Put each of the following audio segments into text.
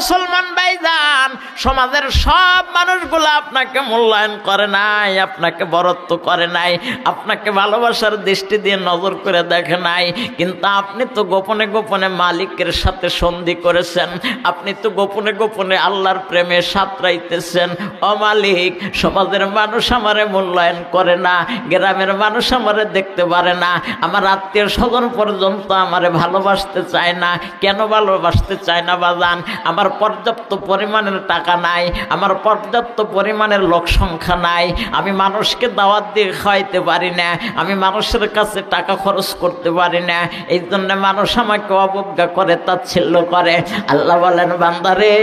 মুসলমান ভাইজান, সমাজের সব মানুষগুলো আপনাকে মূল্যায়ন করে নাই, আপনাকে বরত্ব করে নাই, আপনাকে ভালোবাসার দৃষ্টি দিয়ে নজর করে দেখে নাই, কিন্তু আপনি তো গোপনে গোপনে মালিকের সাথে সন্ধি করেছেন, আপনি তো গোপনে গোপনে আল্লাহর প্রেমে সাঁতরাইতেছেন। ও মালিক, সমাজের মানুষ আমারে মূল্যায়ন করে না, গ্রামের মানুষ আমারে দেখতে পারে না, আমার আত্মীয় স্বজন পর্যন্ত আমারে ভালোবাসতে চায় না। কেন ভালোবাসতে চায় না বাজান? আমার পর্যাপ্ত পরিমাণের টাকা নাই, আমার পর্যাপ্ত পরিমাণের লোক সংখ্যা নাই, আমি মানুষকে দাওয়াত দিয়ে খাওয়াইতে পারি না, আমি মানুষের কাছে টাকা খরচ করতে পারি না, এই জন্য মানুষ আমাকে অবজ্ঞা করে, তাচ্ছিল্য করে। আল্লাহ বলেন, বান্দারে,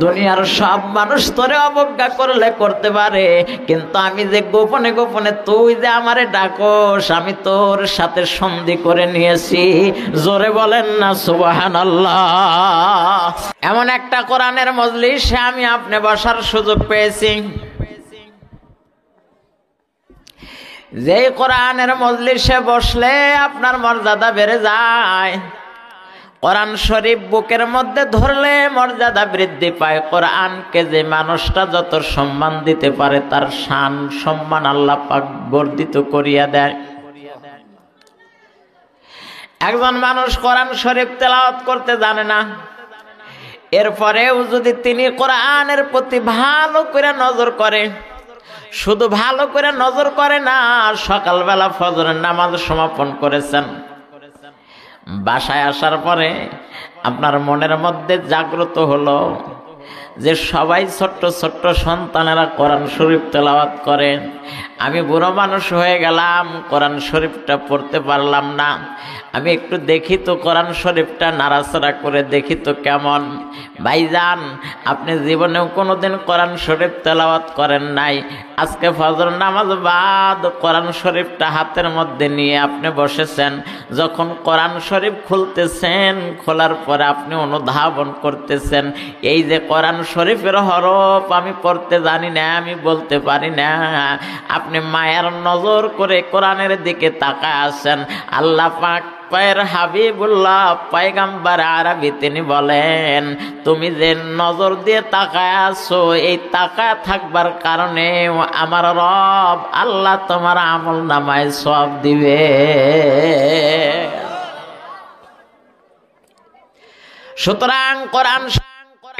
দুনিয়ার সব মানুষ তোরে অবজ্ঞা করলে করতে পারে, কিন্তু আমি যে গোপনে গোপনে তুই যে আমারে ডাকোস, আমি তোর সাথে সন্ধি করে নিয়েছি। জোরে বলেন না সুবহানাল্লাহ। এমন একটা কোরআনের মজলিসে আমি আপনি বসার সুযোগ পেয়েছি, যে কোরআনের মজলিসে বসলে আপনার মর্যাদা বেড়ে যায়। কোরআন শরীফ বুকের মধ্যে ধরলে মর্যাদা বৃদ্ধি পায়। কোরআনকে যে মানুষটা যত সম্মান দিতে পারে, তার শান সম্মান আল্লাহ পাক বর্ধিত করিয়া দেয়। একজন মানুষ কোরআন শরীফ তেলাওয়াত করতে জানে না, এরপরেও যদি তিনি কোরআনের প্রতি ভালো করে নজর করে, শুধু ভালো করে নজর করে না, সকালবেলা ফজরের নামাজ সমাপন করেছেন, বাসায় আসার পরে আপনার মনের মধ্যে জাগ্রত হলো যে সবাই ছোট্ট ছোট্ট সন্তানেরা কোরআন শরীফ তেলাওয়াত করে, আমি বুড়ো মানুষ হয়ে গেলাম, কোরআন শরীফটা পড়তে পারলাম না, আমি একটু দেখি তো কোরআন শরীফটা নাড়াচাড়া করে দেখি তো কেমন। ভাইজান, আপনি জীবনেও কোনোদিন কোরআন শরীফ তেলাওয়াত করেন নাই, আজকে ফজর নামাজ বাদ কোরআন শরীফটা হাতের মধ্যে নিয়ে আপনি বসেছেন, যখন কোরআন শরীফ খুলতেছেন, খোলার পরে আপনি অনুধাবন করতেছেন, এই যে কোরআন শরীফের হরফ আমি পড়তে জানি না, আমি বলতে পারি না, আপনি মায়ের নজর করে কোরআনের দিকে তাকায় আছেন। আল্লাহ পাক পায়ের হাবিবুল্লাহ পয়গম্বর আরবি তিনি বলেন, তুমি যে নজর দিয়ে তাকায় আছো, এই তাকায় থাকবার কারণে আমার রব আল্লাহ তোমার আমল নামায় সওয়াব দিবে। সুতরাং কোরআন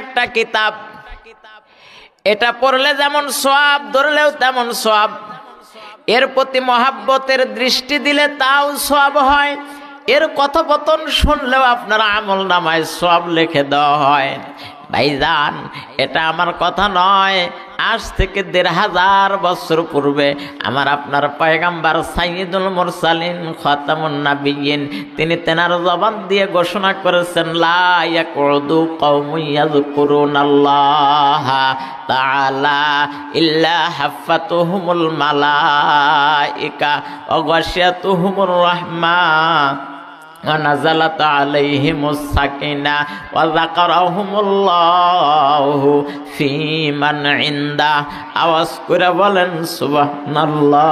একটা কিতাব, এটা পড়লে যেমন সওয়াব, ধরলেও তেমন সওয়াব, এর প্রতি মহাব্বতের দৃষ্টি দিলে তাও সওয়াব হয়, এর কথোপকথন শুনলেও আপনার আমল নামায় সওয়াব লিখে দেওয়া হয়। ভাইজান, এটা আমার কথা নয়, আজ থেকে ১৫০০ বছর পূর্বে আমার আপনার পয়গম্বর সাইয়্যিদুল মুরসালিন খাতামুন নাবিয়্যিন তিনি তেনার জবান দিয়ে ঘোষণা করেছেন, লা ইয়াকুদু কওমুন ইয়াযকুরুনাল্লাহা তাআলা ইল্লা হাফাতুহুমুল মালাইকা ওয়া গাশিয়াতুহুমুর রাহমাহ ওয়া নাযালাত আলাইহিমুস সাকিনা ওয়া যাকারাহুমুল্লাহু ফী মান ইনদা। আওয়াজ করে বলেন সুবহানাল্লাহ।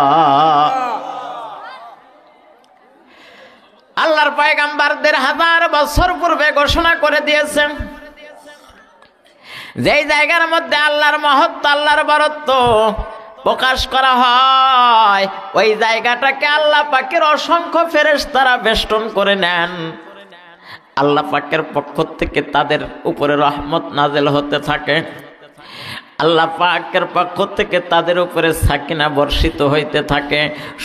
আল্লাহর পয়গম্বর ১৫০০ বছর পূর্বে ঘোষণা করে দিয়েছেন, যেই জায়গার মধ্যে আল্লাহর মহত্ব, আল্লাহর বরত্ব প্রকাশ করা হয়, ওই জায়গাটাকে আল্লাহ পাকের অসংখ্য ফেরেশতারা বেষ্টন করে নেন। আল্লাহ পাকের পক্ষ থেকে তাদের উপরে রহমত নাযিল হতে থাকে, আল্লাহ পাকের পক্ষ থেকে তাদের উপরে সাকিনা বর্ষিত হইতে থাকে।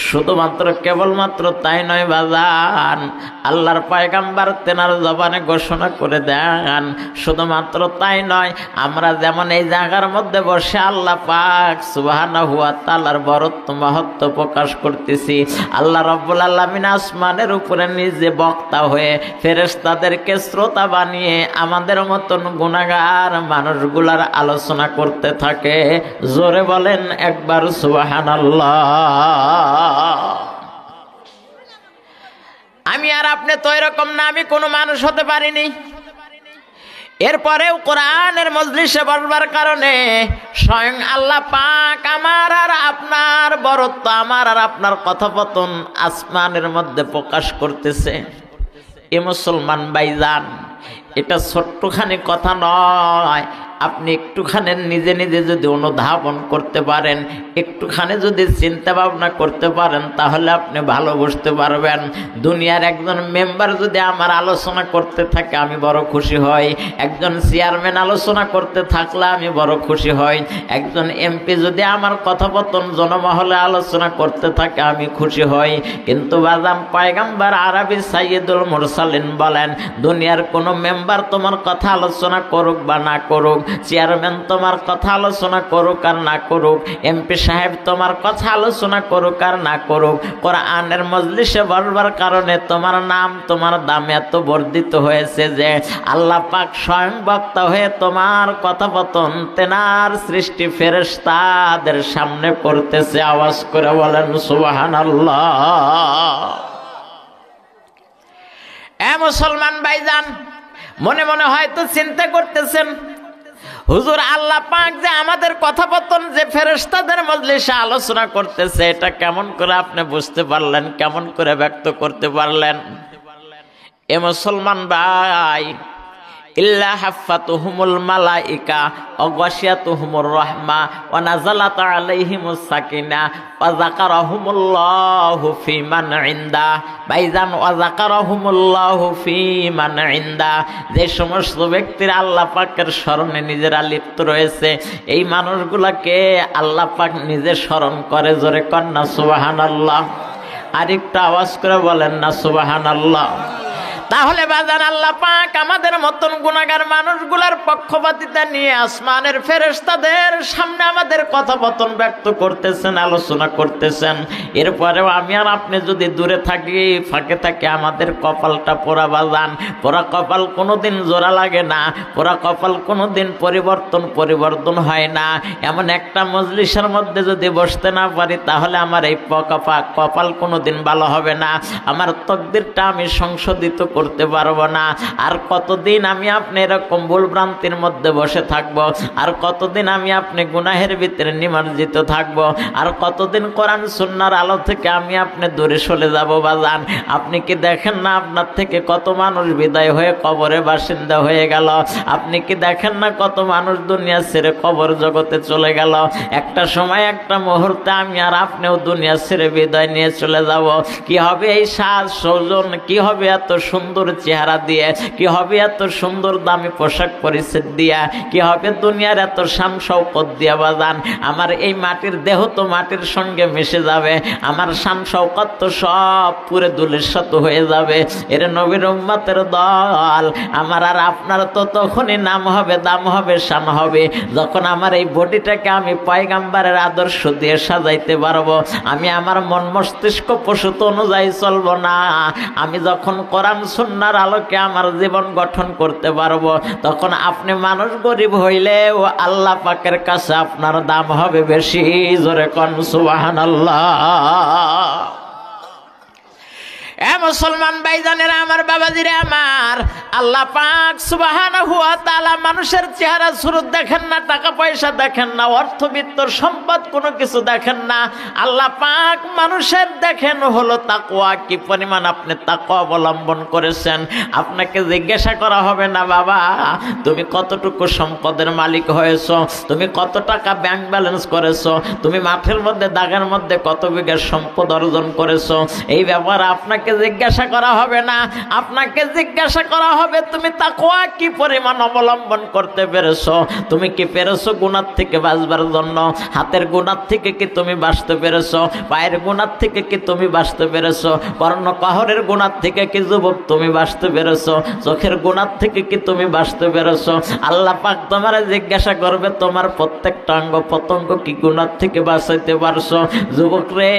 শুধুমাত্র কেবলমাত্র তাই নয় বাজান, আল্লাহর পয়গম্বর তেনার জবানে ঘোষণা করে দেন, শুধুমাত্র তাই নয়, আমরা যেমন এই জায়গার মধ্যে বসে আল্লাহ পাক সুবহানাহু ওয়া তাআলার বরত্ব মহত্ব প্রকাশ করতেছি, আল্লাহ রাব্বুল আলামিন আসমানের উপরে নিজে বক্তা হয়ে ফেরেশতাদেরকে শ্রোতা বানিয়ে আমাদের মতন গুনাহগার মানুষগুলার আলোচনা করতে থাকে। জোরে বলেন একবার সুবহানাল্লাহ। আমি আর আপনি তো এরকম না, আমি কোনো মানুষ হতে পারিনি, এরপরেও কোরআনের মজলিসে বসবার কারণে স্বয়ং আল্লাহ পাক আমার আর আপনার বরত্ব, আমার আর আপনার কথোপকথন আসমানের মধ্যে প্রকাশ করতেছে। এ মুসলমান ভাইজান, এটা ছোট্টখানি কথা নয়। আপনি একটুখানি নিজে নিজে যদি অনুধাবন করতে পারেন, একটুখানি যদি চিন্তা ভাবনা করতে পারেন, তাহলে আপনি ভালো বুঝতে পারবেন। দুনিয়ার একজন মেম্বার যদি আমার আলোচনা করতে থাকে আমি বড় খুশি হই, একজন চেয়ারম্যান আলোচনা করতে থাকলে আমি বড় খুশি হই, একজন এমপি যদি আমার কথোপকথন জনমহলে আলোচনা করতে থাকে আমি খুশি হই। কিন্তু বাজান পয়গম্বর আরবি সাইয়্যিদুল মুরসালিন বলেন, দুনিয়ার কোনো মেম্বার তোমার কথা আলোচনা করুক বা না করুক, চেয়ারম্যান তোমার কথা আলোচনা করুক আর না করুক, এমপি সাহেব তোমার কথা আলোচনা করুক আর না করুক, কোরআনের মজলিসে বসবার কারণে তোমার নাম তোমার দাম এত বর্ধিত হয়েছে যে আল্লাহ পাক স্বয়ং বক্তা হয়ে তোমার কথোপকথন তেনার সৃষ্টি ফেরেশতাদের সামনে করতেছে। আওয়াজ করে বলেন সুবহানাল্লাহ। এ মুসলমান ভাইজান, মনে মনে হয়তো চিন্তা করতেছেন, হুজুর আল্লাহ পাক যে আমাদের কথোপকথন যে ফেরেশতাদের মজলিসে আলোচনা করতেছে, এটা কেমন করে আপনি বুঝতে পারলেন, কেমন করে ব্যক্ত করতে পারলেন? এ মুসলমান ভাই, ইল্লা হাফাতুহুমুল মালাইকা ওয়া গাশিয়াতুহুমুর রাহমা ওয়া নাযালাত আলাইহিমুস সাকিনা ওয়া যাকারাহুমুল্লাহু ফীমান ইনদা। ভাইজান, ওয়া যাকারাহুমুল্লাহু ফীমান ইনদা, যে সমস্ত ব্যক্তিরা আল্লাহ পাকের স্মরণে নিজেরা লিপ্ত রয়েছে, এই মানুষগুলাকে আল্লাহ পাক নিজে স্মরণ করে। জোরে কন্যা সুবহানাল্লাহ। আরেকটা আওয়াজ করে বলেন না সুবহানাল্লাহ। তাহলে বাজান আল্লাহ পাক আমাদের মতন গুনাহগার মানুষগুলার পক্ষপাতিতা নিয়ে আসমানের ফেরেশতাদের সামনে আমাদের কথোপকথন ব্যক্ত করতেছেন, আলোচনা করতেছেন। এরপরেও আমি আর আপনি যদি দূরে থাকি, ফাঁকে থাকি, আমাদের কপালটা পোড়া বাজান। পোড়া কপাল কোনোদিন জোড়া লাগে না, পোড়া কপাল কোনোদিন পরিবর্তন হয় না। এমন একটা মজলিসের মধ্যে যদি বসতে না পারি, তাহলে আমার এই কপাল কোনোদিন ভালো হবে না, আমার তকদিরটা আমি সংশোধিত করতে পারবো না। আর কতদিন আমি আপনি এরকম ভুলভ্রান্তির মধ্যে বসে থাকবো, আর কতদিন আমি আপনি গুনাহের ভিতরে নিমজ্জিত থাকবো, আর কতদিন কোরআন সুন্নাহর আলো থেকে আমি আপনি দূরে সরে যাব বাজান। আপনি কি দেখেন না আপনার থেকে কত মানুষ বিদায় হয়ে কবরে বাসিন্দা হয়ে গেল? আপনি কি দেখেন না কত মানুষ দুনিয়া ছেড়ে কবর জগতে চলে গেল? একটা সময়, একটা মুহূর্তে আমি আর আপনিও দুনিয়া ছেড়ে বিদায় নিয়ে চলে যাব। কি হবে এই সাজ সৌজন, কি হবে এত সুন্দর চেহারা দিয়ে, কি হবে এত সুন্দর দামি পোশাক পরিচ্ছদ দিয়া, কি হবে দুনিয়ার এত শান শৌকত দিয়া বাজান? আমার এই মাটির দেহ তো মাটির সঙ্গে মিশে যাবে, আমার শান শৌকত তো সব পুরে ধূলিসাৎ হয়ে যাবে। এর নবীর উম্মতের দল, আমার আর আপনার তো তখনই নাম হবে, দাম হবে, শান হবে, যখন আমার এই বডিটাকে আমি পয়গম্বরের আদর্শ দিয়ে সাজাইতে পারবো। আমি আমার মন মস্তিষ্ক প্রসূত অনুযায়ী চলবো না, আমি যখন কোরআন সুন্নাহর আলোকে আমার জীবন গঠন করতে পারবো, তখন আপনি মানুষ গরিব হইলেও আল্লাহ পাকের কাছে আপনার দাম হবে বেশি। জোরে কোন সুবহানাল্লাহ। এ মুসলমান ভাইজানেরা আমার, বাবাজিরা আমার, আল্লাহ পাক সুবহানাহু ওয়া তাআলা মানুষের চেহারা সুরত দেখেন না, টাকা পয়সা দেখেন না, অর্থবিত্তর সম্পদ কোনো কিছু দেখেন না। আল্লাহ পাক মানুষের দেখেন হলো তাকওয়া, কি পরিমাণ আপনি তাকওয়া অবলম্বন করেছেন। আপনাকে জিজ্ঞাসা করা হবে না, বাবা তুমি কতটুকু সম্পদের মালিক হয়েছো, তুমি কত টাকা ব্যাংক ব্যালেন্স করেছো, তুমি মাঠের মধ্যে দাগের মধ্যে কত বিঘা সম্পদ অর্জন করেছো। এই ব্যাপারে আপনাকে জিজ্ঞাসা করা হবে না, আপনাকে জিজ্ঞাসা করা হবে তুমি তাকওয়া কি পরিমাণ অবলম্বন করতে পেরেছো। তুমি কি পেরেছো গুনাহ থেকে বাঁচবার জন্য? হাতের গুনাহ থেকে কি তুমি বাঁচতে পেরেছো? পায়ের গুনাহ থেকে কি তুমি বাঁচতে পেরেছো? কর্ণকহরের গুনাহ থেকে কি যুবক তুমি বাঁচতে পেরেছো? চোখের গুনাহ থেকে কি তুমি বাঁচতে পেরেছো? আল্লাহ পাক তোমারে জিজ্ঞাসা করবে তোমার প্রত্যেকটা অঙ্গ প্রত্যঙ্গ কি গুনাহ থেকে বাঁচাইতে পারছো? যুবক রে,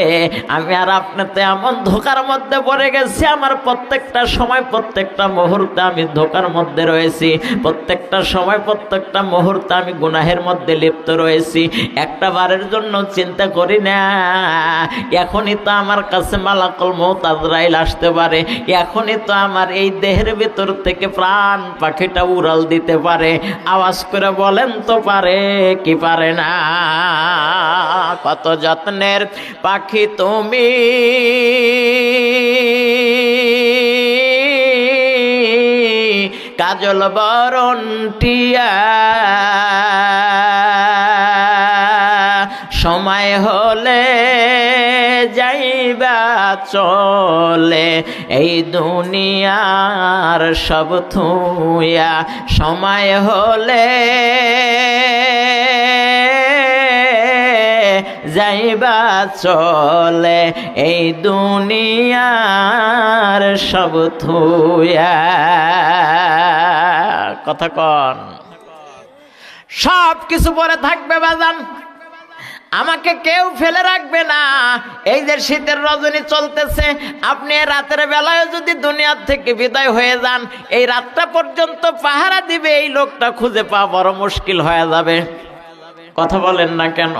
আমি আর আপনি তো এমন ধোকার মধ্যে পড়ে গেছি, আমার প্রত্যেকটা সময় প্রত্যেকটা মুহূর্তে আমি ধোকার মধ্যে রয়েছি, প্রত্যেকটা সময় প্রত্যেকটা মুহূর্তে আমি গুনাহের মধ্যে লিপ্ত রয়েছি। একটা বারের জন্য চিন্তা করি না এখনই তো আমার কাছে মালাকুল মউত আজরাইল আসতে পারে, এখনই তো আমার এই দেহের ভিতর থেকে প্রাণ পাখিটা উড়াল দিতে পারে। আওয়াজ করে বলেন তো পারে কি পারে না? কত যত্নের পাখি তুমি, কাজল বরণ টিয়া সময় হলে যাইবা চলে এই দুনিয়ার সব থুইয়া সময় হলে যাইবা চলে এই দুনিয়ার সব থুইয়া কথা কন সব কিছু পরে থাকবে বাজান আমাকে কেউ ফেলে রাখবে না এই যে শীতের রজনী চলতেছে আপনি রাতের বেলায় যদি দুনিয়া থেকে বিদায় হয়ে যান এই রাতটা পর্যন্ত পাহারা দিবে এই লোকটা খুঁজে পাওয়া বড় মুশকিল হয়ে যাবে কথা বলেন না কেন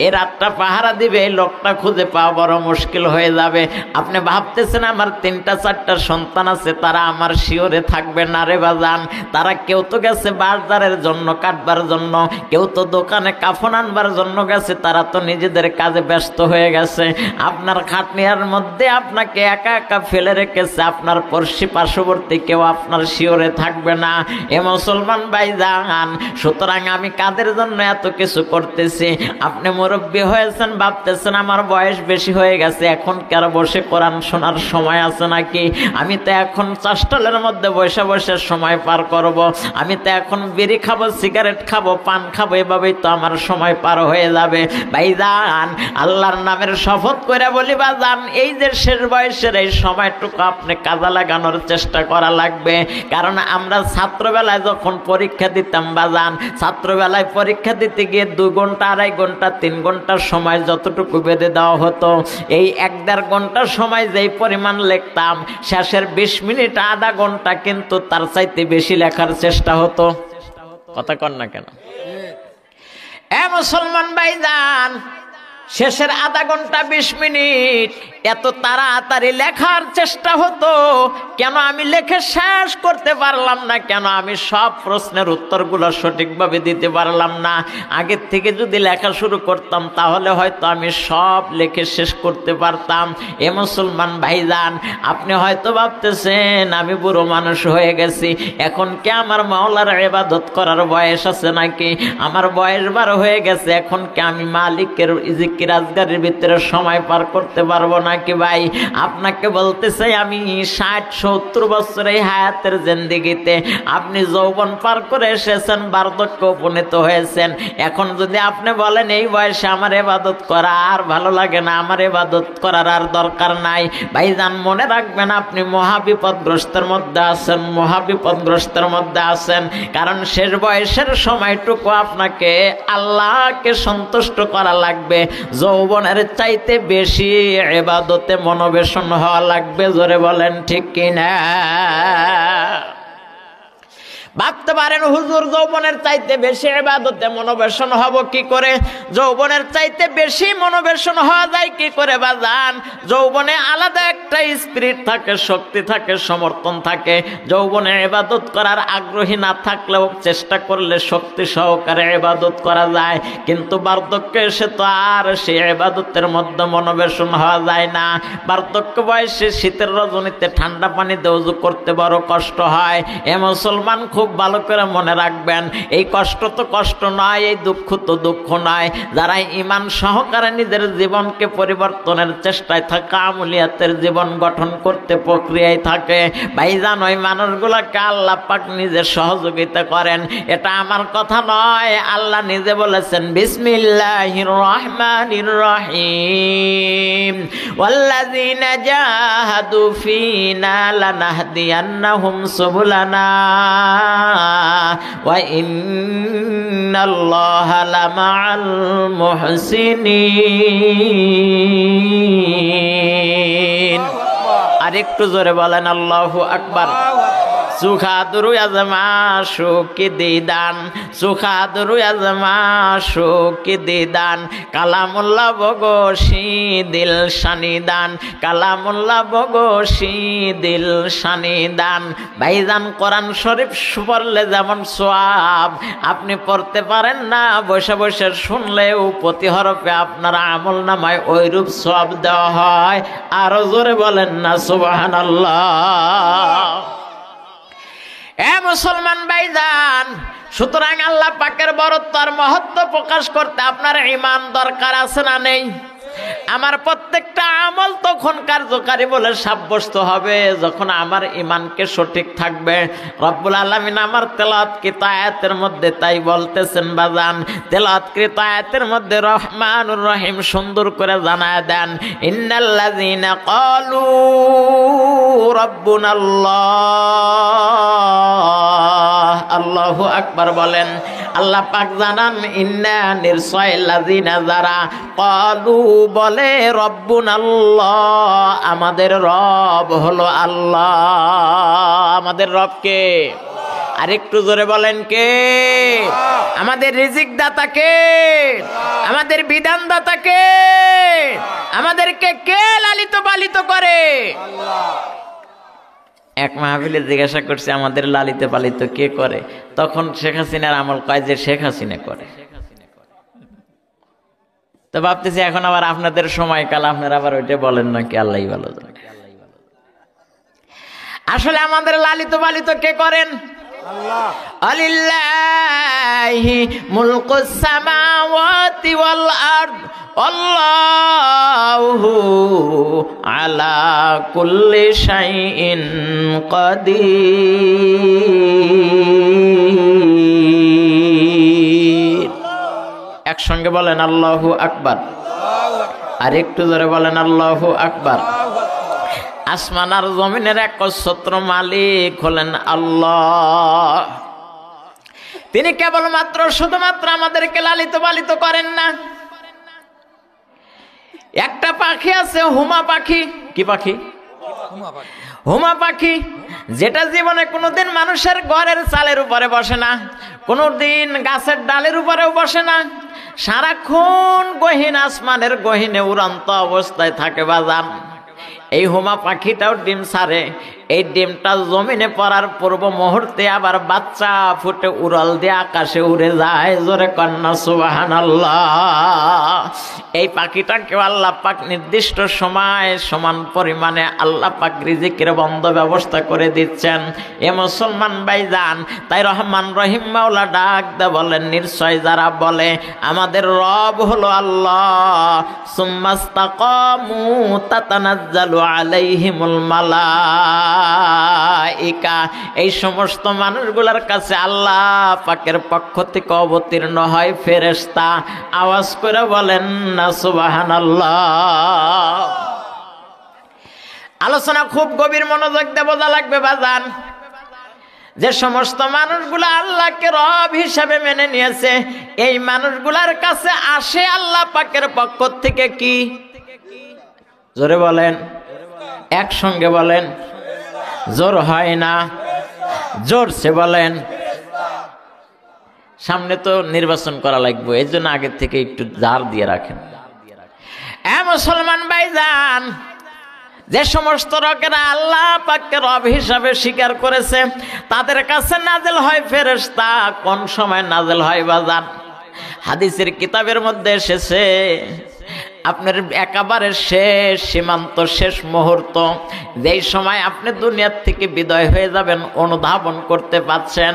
এই রাতটা পাহারা দিবে এই লোকটা খুঁজে পাওয়া বড় মুশকিল হয়ে যাবে আপনি ভাবতেছেন আমার 3টা 4টা সন্তান আছে তারা আমার শিওরে থাকবে না রে বাজান তারা কেউ তো গেছে বাজারের জন্য কাটবার জন্য কেউ তো দোকানে কাফন আনবার জন্য গেছে তারা তো নিজেদের কাজে ব্যস্ত হয়ে গেছে আপনার খাটনিয়ার মধ্যে আপনাকে একা একা ফেলে রেখেছে আপনার পড়শি পার্শ্ববর্তী কেউ আপনার শিওরে থাকবে না এ মুসলমান ভাইজান সুতরাং আমি কাদের জন্য এত কিছু করতেছি আপনি মুরব্বী হয়েছেন ভাবতেছেন আমার বয়স বেশি হয়ে গেছে এখন কি আর বসে কোরআন শোনার সময় আছে নাকি আমি তো এখন চাষটালের মধ্যে বসে বসে সময় পার করব আমি তো এখন বিড়ি খাবো সিগারেট খাবো পান খাবো এভাবেই তো আমার সময় পার হয়ে যাবে ভাইজান আল্লাহর নামের শপথ করে বলি বাজান এই যে শেষ বয়সের এই সময়টুকু আপনি কাজে লাগানোর চেষ্টা করা লাগবে কারণ আমরা ছাত্রবেলায় যখন পরীক্ষা দিতাম বাজান ছাত্রবেলায় পরীক্ষা দিতে গিয়ে 2 ঘন্টা 2.5 ঘন্টা 3 ঘন্টার সময় যতটুকু বেঁধে দেওয়া হতো এই 1-1.5 ঘন্টার সময় যেই পরিমাণ লিখতাম শেষের 20 মিনিট আধা ঘন্টা কিন্তু তার চাইতে বেশি লেখার চেষ্টা হতো কথা কন না কেন এ মুসলমান ভাইজান শেষের আধা ঘন্টা 20 মিনিট এত তাড়াতাড়ি লেখার চেষ্টা হতো কেন আমি লেখে শেষ করতে পারলাম না কেন আমি সব প্রশ্নের উত্তরগুলো সঠিকভাবে দিতে পারলাম না আগের থেকে যদি লেখা শুরু করতাম তাহলে হয়তো আমি সব লেখে শেষ করতে পারতাম এ মুসলমান ভাইজান আপনি হয়তো ভাবতেছেন আমি বুড়ো মানুষ হয়ে গেছি এখন কি আমার মাওলার ইবাদত করার বয়স আছে নাকি আমার বয়স 12 হয়ে গেছে এখন কি আমি মালিকের জিকির আজগারের ভিতরে সময় পার করতে পারবো নাকি ভাই আপনাকে বলতে চাই আমি 60-70 বছরের হায়াতের জিন্দেগিতে আপনি যৌবন পার করে এসেছেন বার্ধক্য উপনীত হয়েছেন এখন যদি আপনি বলেন এই বয়সে আমার ইবাদত করা আর ভালো লাগে না আমার ইবাদত করার আর দরকার নাই ভাইজান মনে রাখবেন আপনি মহাবিপদগ্রস্তের মধ্যে আছেন মহাবিপদগ্রস্তের মধ্যে আছেন কারণ শেষ বয়সের সময়টুকু আপনাকে আল্লাহকে সন্তুষ্ট করা লাগবে যৌবনের চাইতে বেশি ইবাদতে মনোবেশন হওয়া লাগবে জোরে বলেন ঠিক কিনা ভাবতে পারেন হুজুর যৌবনের চাইতে বেশি ইবাদতে মনোবেশন হব কি করে যৌবনের চাইতে বেশি মনোবেশন হওয়া যায় কি করে বাজান যৌবনে আলাদা একটা স্পিরিট থাকে শক্তি থাকে সমর্থন থাকে যৌবনে ইবাদত করার আগ্রহী না থাকলেও চেষ্টা করলে শক্তি সহকারে ইবাদত করা যায় কিন্তু বার্ধক্যে এসে তো আর সেই ইবাদতের মধ্যে মনোবেশন হওয়া যায় না বার্ধক্য বয়সে শীতের রজনীতে ঠান্ডা পানিতে ওযু করতে বড় কষ্ট হয় এ মুসলমান খুব ভালো করে মনে রাখবেন এই কষ্ট তো কষ্ট নয় এই দুঃখ তো দুঃখ নয় যারা ঈমান সহকারে নিজের জীবনকে পরিবর্তনের চেষ্টায় থাকে আমলিয়াতের জীবন গঠন করতে প্রক্রিয়ায় থাকে ভাইজান ওই মানুষগুলোকে আল্লাহ পাক নিজে সহযোগিতা করেন এটা আমার কথা নয় আল্লাহ নিজে বলেছেন বিসমিল্লাহির রহমানির রহিম ওয়াল্লাযীনা জাহাদু ফীনা লানাহদিয়ান্নাহুম সুবুলানা ওয়াইন্নাল্লাহা লামাআল মুহসিনিন আরেকটু জোরে বলেন আল্লাহু আকবার সুখাদুরু আজমা শোকে দিদান সুখাদুরু আজমা শোকে দিদান কালামুল্লাহ বগশি দিল শানিদান কালামুল্লাহ বগশি দিল শানিদান ভাইজান কোরআন শরীফ পড়লে যেমন সওয়াব আপনি পড়তে পারেন না বসে বসে শুনলেও প্রতি হরফে আপনার আমলনামায় ওইরূপ সওয়াব দেওয়া হয় আরো জোরে বলেন না সুবহানাল্লাহ এ মুসলমান ভাইজান, সুতরাং আল্লাহ পাকের বরত্ব আর মহত্ব প্রকাশ করতে আপনার ঈমান দরকার আছে না নেই? আমার প্রত্যেকটা আমল তখন কার্যকারী বলে সাব্যস্ত হবে যখন আমার ঈমানকে সঠিক থাকবে। রব্বুল আলামিন আমার তেলাওয়াতকৃত আয়াতের মধ্যে তাই বলতেছেন বাজান, তেলাওয়াতকৃত আয়াতের মধ্যে রহমানুর রহিম সুন্দর করে জানায় দেন, ইন্নাল্লাযীনা ক্বালু রাব্বুনাল্লাহ, আল্লাহু আকবার বলেন। আল্লাহ পাক জানান, ইন্না নিশ্চয়ল্লাযীনা যারা ক্বালু বলে রব্বুনাল্লাহ, আমাদের রব হলো আল্লাহ। আমাদের রব কে? আরেকটু জোরে বলেন কে? আমাদের রিজিক দাতা কে? আমাদের বিধান দাতা কে? আমাদেরকে কে লালিত পালিত করে? এক মাহফিলে জিজ্ঞাসা করছে আমাদের লালিত পালিত কে করে, তখন শেখ হাসিনার আমল কয় যে শেখ হাসিনা করে। তো ভাবতেছি এখন আবার আপনাদের সময়কাল, আপনারা আবার ওইটা বলেন নাকি আল্লাহই ভালো জানে। আসলে আমাদের লালিত পালিত কে করেন? আল্লাহ। আলিল্লাহি মুলকুস সামাওয়াতি ওয়াল আরদ আল্লাহু আলা কুল্লি শাইইন কাদির। একসঙ্গে বলেন আল্লাহু আকবার, আর একটু জোরে বলেন আল্লাহু আকবার। আসমান আর জমিনের একচ্ছত্র মালিক হলেন আল্লাহ। তিনি কেবলমাত্র শুধুমাত্র আমাদেরকে লালিত পালিত করেন না। একটা পাখি আছে হুমা পাখি। কি পাখি? হুমা পাখি, যেটা জীবনে কোনোদিন মানুষের ঘরের চালের উপরে বসে না, কোনোদিন গাছের ডালের উপরেও বসে না, সারাক্ষণ গহীন আসমানের গহীনে উড়ন্ত অবস্থায় থাকে বাজান। এই হুমা পাখিটাও ডিম ছাড়ে, এই ডিমটা জমিনে পড়ার পূর্ব মুহূর্তে আবার বাচ্চা ফুটে উড়াল দিয়ে আকাশে উড়ে যায়। জোরে কন্যা সুবহানাল্লাহ। এই পাখিটাকে আল্লাহ পাক নির্দিষ্ট সময় সমান পরিমাণে আল্লাহ পাক রিজিকের বন্ধ ব্যবস্থা করে দিচ্ছেন। এ মুসলমান ভাইজান, তাই রহমান রহিম মাওলা ডাক দে বলেন, নিশ্চয় যারা বলে আমাদের রব হলো আল্লাহ, সুম্মাস্তাকামু তাতানাজ্জালু আলাইহিমুল মালাইকা, এই সমস্ত মানুষগুলোর কাছে আল্লাহ পাকের পক্ষ থেকে অবতীর্ণ হয় ফেরেশতা। আওয়াজ করে বলেন না সুবহানাল্লাহ। আলোচনা খুব গভীর মনোযোগ দিয়ে বোঝা লাগবে বাজান। যে সমস্ত মানুষগুলো আল্লাহকে রব হিসাবে মেনে নিয়েছে, এই মানুষগুলার কাছে আসে আল্লাহ পাকের পক্ষ থেকে কি? জোরে বলেন, একসঙ্গে বলেন, জোর হয় না, জোরসে বলেন। সামনে তো নির্বাচন করা লাগবে, এই জন্য আগের থেকে একটু জার দিয়ে রাখেন। এ মুসলমান ভাইজান, যে সমস্ত লোকেরা আল্লাহ পাককে রব হিসাবে স্বীকার করেছে, তাদের কাছে নাজেল হয় ফেরেশতা। কোন সময় নাজেল হয় বাজান? হাদিসের কিতাবের মধ্যে এসেছে, আপনার একেবারে শেষ সীমান্ত, শেষ মুহূর্ত, যেই সময় আপনি দুনিয়ার থেকে বিদায় হয়ে যাবেন, অনুধাবন করতে পারছেন।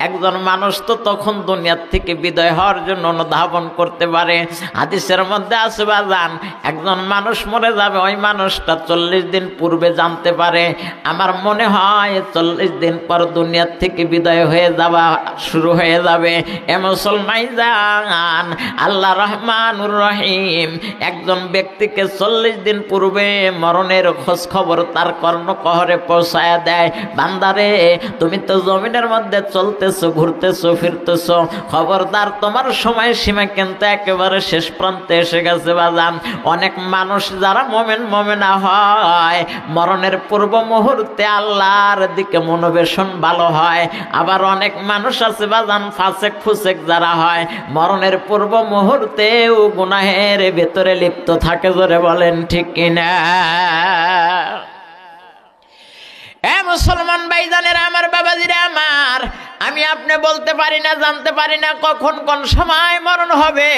একজন মানুষ তো তখন দুনিয়ার থেকে বিদায় হওয়ার জন্য অনুধাবন করতে পারে। হাদিসের মধ্যে আছে বাজান, একজন মানুষ মরে যাবে, ওই মানুষটা 40 দিন পূর্বে জানতে পারে। আমার মনে হয় 40 দিন পর দুনিয়ার থেকে বিদায় হয়ে যাওয়া শুরু হয়ে যাবে। এ মুসলমান জান, আল্লাহ রহমানুর রহিম একজন ব্যক্তিকে 40 দিন পূর্বে মরণের খোঁজ খবর তার কর্ণকহরে পৌঁছায়া দেয়। বান্দারে, তুমি তো জমিনের মধ্যে চলতেছো, ঘুরতেছো, ফিরতেছো, খবরদার তোমার সময় সীমা কিন্তু একেবারে শেষ প্রান্তে এসে গেছে বাজান। অনেক মানুষ যারা মোমেনা হয়, মরণের পূর্ব মুহূর্তে আল্লাহর দিকে মনোবেশন ভালো হয়। আবার অনেক মানুষ আছে বাজান ফাসেক ফুসেক যারা হয়, মরণের পূর্ব মুহূর্তে গুনাহের ভেতরে লিপ্ত থাকে। জোরে বলেন ঠিক কিনা? এ মুসলমান ভাইজানেরা আমার, বাবাজিরা আমার, আমি আপনি বলতে পারি না, জানতে পারি না কখন কোন সময় মরণ হবে,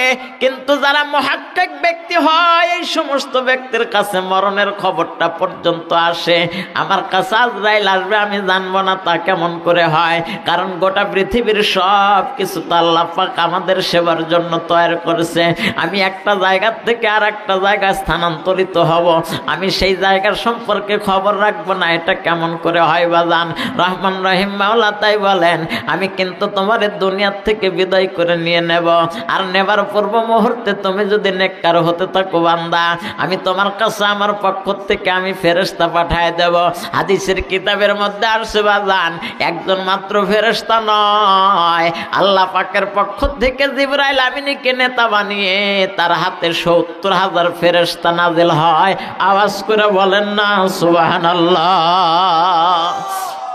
কিন্তু যারা মুহাক্কিক ব্যক্তি হয় এই সমস্ত ব্যক্তির কাছে মরণের খবরটা পর্যন্ত আসে। আমার কাছে আজরাইল আসবে আমি জানবো না, তা কেমন করে হয়? কারণ গোটা পৃথিবীর সব কিছু তো আল্লাহ পাক আমাদের সেবার জন্য তৈরি করেছে। আমি একটা জায়গা থেকে আর একটা জায়গায় স্থানান্তরিত হব, আমি সেই জায়গার সম্পর্কে খবর রাখবো না, এটা কেমন করে হয় বাজান? রহমান রহিম মাওলা তাই বলেন, আমি কিন্তু তোমার দুনিয়ার থেকে বিদায় করে নিয়ে নেব, আর নেবার পূর্ব মুহূর্তে তুমি যদি নেককার হতে থাকো বান্দা, আমি তোমার কাছে আমার পক্ষ থেকে আমি ফেরেশতা পাঠায় দেব। হাদিসের কিতাবের মধ্যে আসছে বাজান, একজন মাত্র ফেরেশতা নয়, আল্লাহ পাকের পক্ষ থেকে জিবরাইল আমিনকে নেতা বানিয়ে তার হাতে 70,000 ফেরেশতা নাজিল হয়। আওয়াজ করে বলেন না সুবহানাল্লাহ।